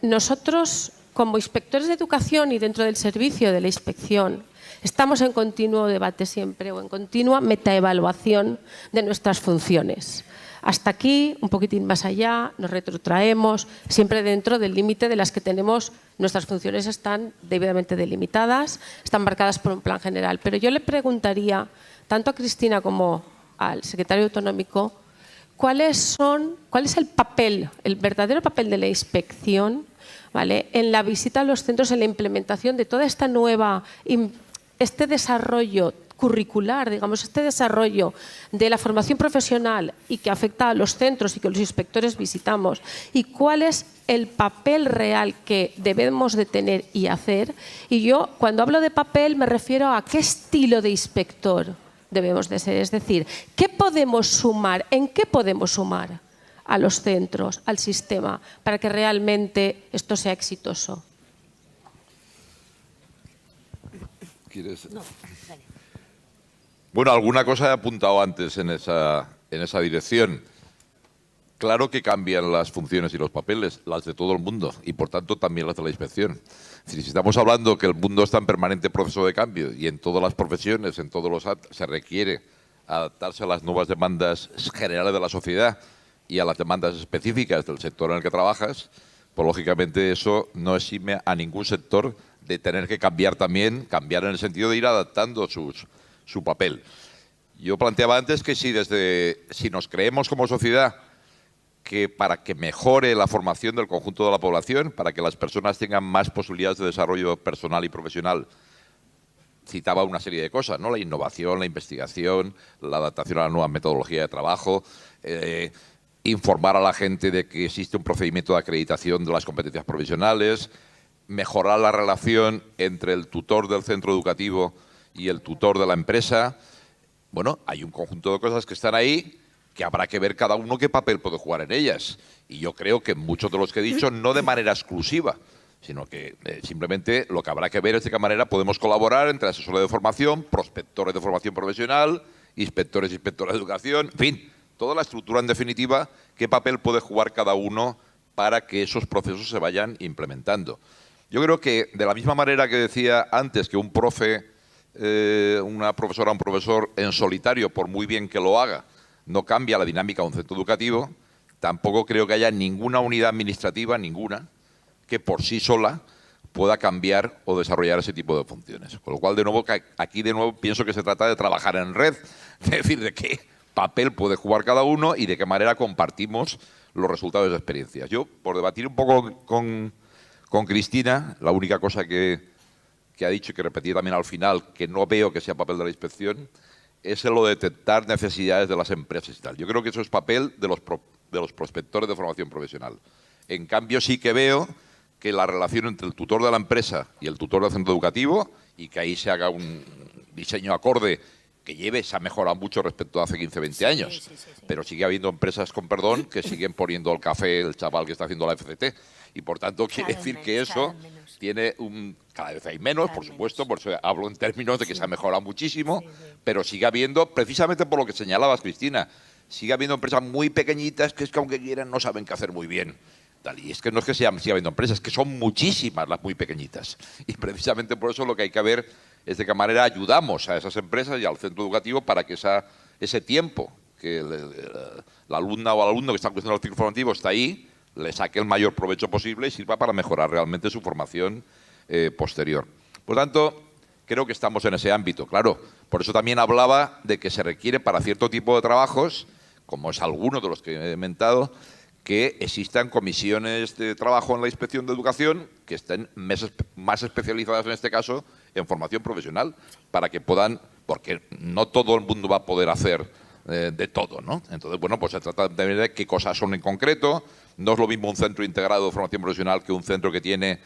Nosotros, como inspectores de educación y dentro del servicio de la inspección, estamos en continuo debate siempre o en continua metaevaluación de nuestras funciones. Hasta aquí, un poquitín más allá, nos retrotraemos, siempre dentro del límite de las que tenemos. Nuestras funciones están debidamente delimitadas, están marcadas por un plan general. Pero yo le preguntaría, tanto a Cristina como al secretario autonómico, ¿cuál es el papel, el verdadero papel de la inspección, ¿vale?, en la visita a los centros, en la implementación de toda esta este desarrollo curricular, digamos, este desarrollo de la formación profesional y que afecta a los centros y que los inspectores visitamos, y cuál es el papel real que debemos de tener y hacer? Y yo, cuando hablo de papel, me refiero a qué estilo de inspector debemos de ser, es decir, ¿qué podemos sumar? ¿En qué podemos sumar a los centros, al sistema, para que realmente esto sea exitoso? ¿Quieres? No, dale. Bueno, alguna cosa he apuntado antes en esa dirección. Claro que cambian las funciones y los papeles, las de todo el mundo, y por tanto también las de la inspección. Si estamos hablando que el mundo está en permanente proceso de cambio y en todas las profesiones, en todos los se requiere adaptarse a las nuevas demandas generales de la sociedad y a las demandas específicas del sector en el que trabajas, pues lógicamente eso no exime a ningún sector de tener que cambiar también, cambiar en el sentido de ir adaptando su papel. Yo planteaba antes que si nos creemos como sociedad que para que mejore la formación del conjunto de la población, para que las personas tengan más posibilidades de desarrollo personal y profesional, citaba una serie de cosas, ¿no? La innovación, la investigación, la adaptación a la nueva metodología de trabajo, informar a la gente de que existe un procedimiento de acreditación de las competencias profesionales, mejorar la relación entre el tutor del centro educativo y el tutor de la empresa. Bueno, hay un conjunto de cosas que están ahí que habrá que ver cada uno qué papel puede jugar en ellas. Y yo creo que muchos de los que he dicho, no de manera exclusiva, sino que simplemente lo que habrá que ver es de qué manera podemos colaborar entre asesores de formación, prospectores de formación profesional, inspectores y inspectoras de educación, en fin, toda la estructura en definitiva, qué papel puede jugar cada uno para que esos procesos se vayan implementando. Yo creo que de la misma manera que decía antes que un profe, una profesora o un profesor en solitario, por muy bien que lo haga, no cambia la dinámica de un centro educativo, tampoco creo que haya ninguna unidad administrativa, ninguna, que por sí sola pueda cambiar o desarrollar ese tipo de funciones. Con lo cual, de nuevo, aquí pienso que se trata de trabajar en red, es decir, de qué papel puede jugar cada uno y de qué manera compartimos los resultados de experiencias. Yo, por debatir un poco con Cristina, la única cosa que ha dicho y que repetí también al final, que no veo que sea papel de la inspección, es lo de detectar necesidades de las empresas y tal. Yo creo que eso es papel de los prospectores de formación profesional. En cambio, sí que veo que la relación entre el tutor de la empresa y el tutor del centro educativo, y que ahí se haga un diseño acorde que se ha mejorado mucho respecto a hace 15, 20 años. Sí. Pero sigue habiendo empresas, con perdón, que siguen poniendo el café el chaval que está haciendo la FCT. Y por tanto, quiere decir que eso tiene cada vez hay menos, por supuesto, por eso hablo en términos de que se ha mejorado muchísimo, pero sigue habiendo, precisamente por lo que señalabas, Cristina, sigue habiendo empresas muy pequeñitas que es que aunque quieran no saben qué hacer muy bien. tal. Y es que no es que siga habiendo empresas, es que son muchísimas las muy pequeñilas. Y precisamente por eso lo que hay que ver es de qué manera ayudamos a esas empresas y al centro educativo para que ese tiempo que la alumna o el alumno que está cursando el ciclo formativo está ahí, le saque el mayor provecho posible y sirva para mejorar realmente su formación posterior. Por lo tanto, creo que estamos en ese ámbito. Claro, por eso también hablaba de que se requiere para cierto tipo de trabajos, como es alguno de los que he inventado, que existan comisiones de trabajo en la Inspección de Educación que estén más especializadas, en este caso, en formación profesional, para que puedan, porque no todo el mundo va a poder hacer de todo, ¿no? Entonces, bueno, pues se trata de ver qué cosas son en concreto. No es lo mismo un centro integrado de formación profesional que un centro que tiene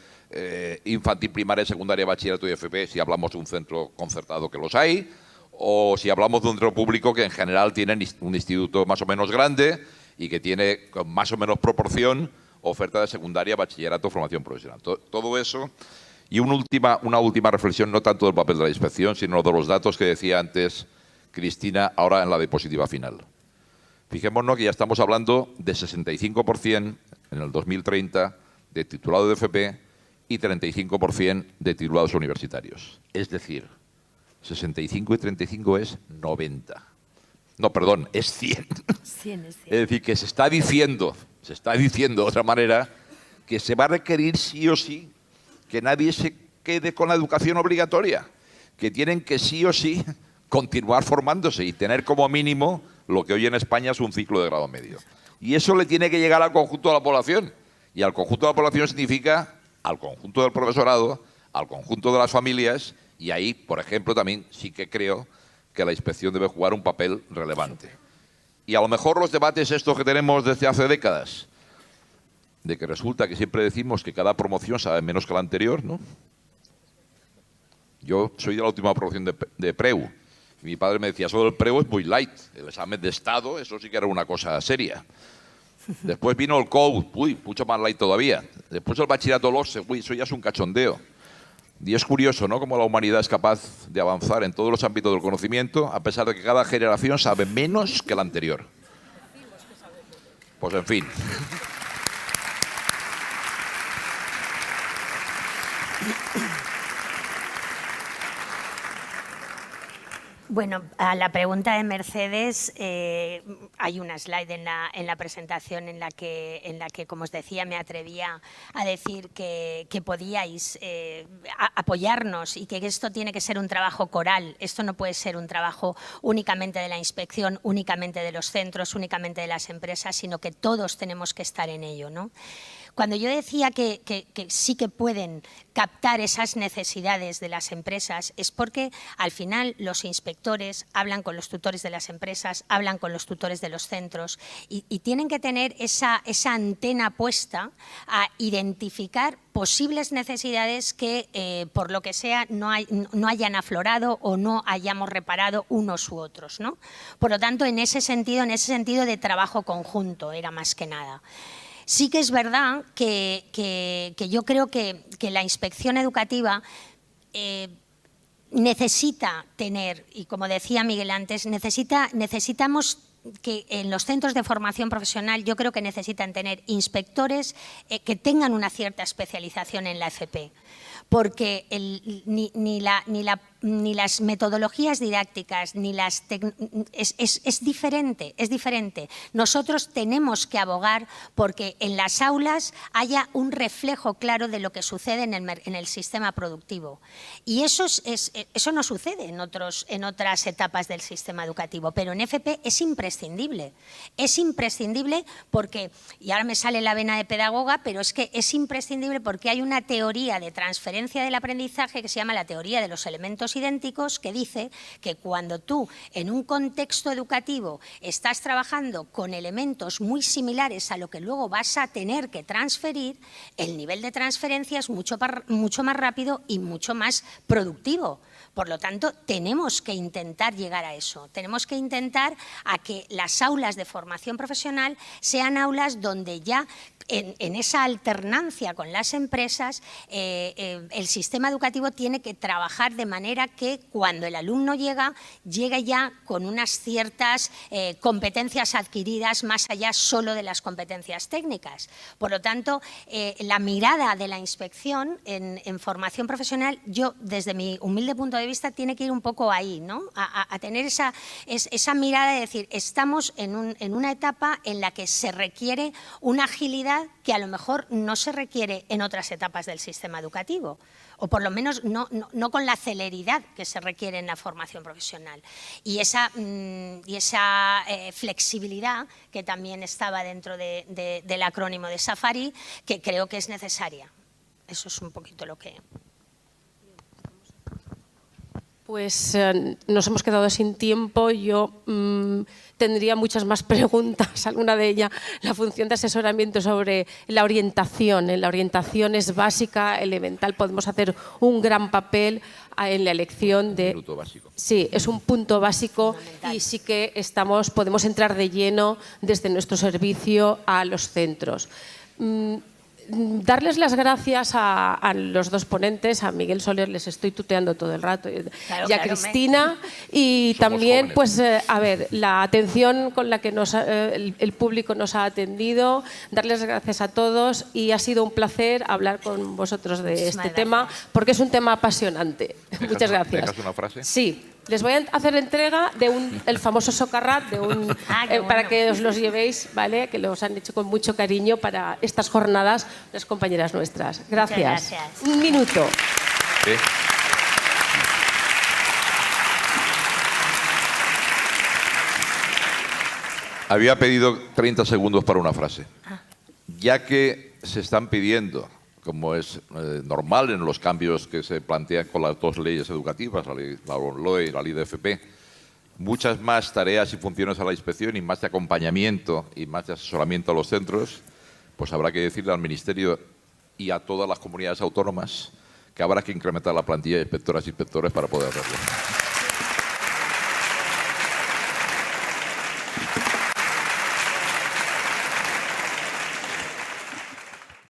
infantil, primaria, secundaria, bachillerato y FP, si hablamos de un centro concertado, que los hay, o si hablamos de un centro público que en general tiene un instituto más o menos grande y que tiene con más o menos proporción oferta de secundaria, bachillerato, formación profesional. Todo eso. Y una última reflexión, no tanto del papel de la inspección, sino de los datos que decía antes Cristina, ahora en la diapositiva final. Fijémonos que ya estamos hablando de 65% en el 2030 de titulados de FP y 35% de titulados universitarios. Es decir, 65 y 35 es 90. No, perdón, es 100. 100 es 100. Es decir, que se está diciendo de otra manera que se va a requerir sí o sí que nadie se quede con la educación obligatoria, que tienen que sí o sí continuar formándose y tener como mínimo lo que hoy en España es un ciclo de grado medio. Y eso le tiene que llegar al conjunto de la población. Y al conjunto de la población significa al conjunto del profesorado, al conjunto de las familias, y ahí, por ejemplo, también sí que creo que la inspección debe jugar un papel relevante. Y a lo mejor los debates estos que tenemos desde hace décadas, de que resulta que siempre decimos que cada promoción sabe menos que la anterior, ¿no? Yo soy de la última promoción de PREU. Y mi padre me decía, solo el PREU es muy light. El examen de Estado, eso sí que era una cosa seria. Después vino el COU, uy, mucho más light todavía. Después el bachillerato LOSE, uy, eso ya es un cachondeo. Y es curioso, ¿no?, cómo la humanidad es capaz de avanzar en todos los ámbitos del conocimiento, a pesar de que cada generación sabe menos que la anterior. Pues en fin. Bueno, a la pregunta de Mercedes, hay una slide en la presentación en la que, como os decía, me atrevía a decir que podíais apoyarnos y que esto tiene que ser un trabajo coral. Esto no puede ser un trabajo únicamente de la inspección, únicamente de los centros, únicamente de las empresas, sino que todos tenemos que estar en ello, ¿no? Cuando yo decía que sí que pueden captar esas necesidades de las empresas es porque al final los inspectores hablan con los tutores de las empresas, hablan con los tutores de los centros y tienen que tener esa antena puesta a identificar posibles necesidades que por lo que sea no hayan aflorado o no hayamos reparado unos u otros, ¿no? Por lo tanto, en ese sentido de trabajo conjunto era más que nada. Sí que es verdad que yo creo que la inspección educativa necesita tener, y como decía Miguel antes, necesitamos que en los centros de formación profesional yo creo que necesitan tener inspectores que tengan una cierta especialización en la FP, porque ni las metodologías didácticas, ni las es diferente. Nosotros tenemos que abogar porque en las aulas haya un reflejo claro de lo que sucede en el sistema productivo. Y eso no sucede en otras etapas del sistema educativo, pero en FP es imprescindible. Es imprescindible porque, y ahora me sale la vena de pedagoga, pero es que es imprescindible porque hay una teoría de transferencia del aprendizaje que se llama la teoría de los elementos idénticos, que dice que cuando tú en un contexto educativo estás trabajando con elementos muy similares a lo que luego vas a tener que transferir, el nivel de transferencia es mucho más rápido y mucho más productivo, Por lo tanto, tenemos que intentar llegar a eso. Tenemos que intentar a que las aulas de formación profesional sean aulas donde ya en esa alternancia con las empresas, el sistema educativo tiene que trabajar de manera que cuando el alumno llega, llegue ya con unas ciertas competencias adquiridas más allá solo de las competencias técnicas. Por lo tanto, la mirada de la inspección en formación profesional, yo desde mi humilde punto de vista, tiene que ir un poco ahí, ¿no? A tener esa mirada de decir, estamos en una etapa en la que se requiere una agilidad que a lo mejor no se requiere en otras etapas del sistema educativo, o por lo menos no con la celeridad que se requiere en la formación profesional. Y esa flexibilidad que también estaba dentro del acrónimo de Safari, que creo que es necesaria. Eso es un poquito lo que... Pues nos hemos quedado sin tiempo. Yo tendría muchas más preguntas, alguna de ellas la función de asesoramiento sobre la orientación. La orientación es básica, elemental, podemos hacer un gran papel en la elección de... Un minuto básico. Sí, es un punto básico y sí que podemos entrar de lleno desde nuestro servicio a los centros. Darles las gracias a los dos ponentes, a Miguel Soler, les estoy tuteando todo el rato, Claro, y a Cristina, y Somos también, jóvenes. pues, a ver, la atención con la que el público nos ha atendido, darles gracias a todos y ha sido un placer hablar con vosotros de Muchísimas este tema, gracias. porque es un tema apasionante. Muchas gracias. ¿Dejas una frase? Sí. Les voy a hacer entrega el famoso socarrat qué para bueno. que os los llevéis, ¿vale? Que los han hecho con mucho cariño para estas jornadas las compañeras nuestras. Gracias. gracias. Un minuto. Sí. Había pedido 30 segundos para una frase. Ya que se están pidiendo, como es normal en los cambios que se plantean con las dos leyes educativas, la LOE y la ley de FP, muchas más tareas y funciones a la inspección y más de acompañamiento y más de asesoramiento a los centros, pues habrá que decirle al Ministerio y a todas las comunidades autónomas que habrá que incrementar la plantilla de inspectoras y inspectores para poder hacerlo.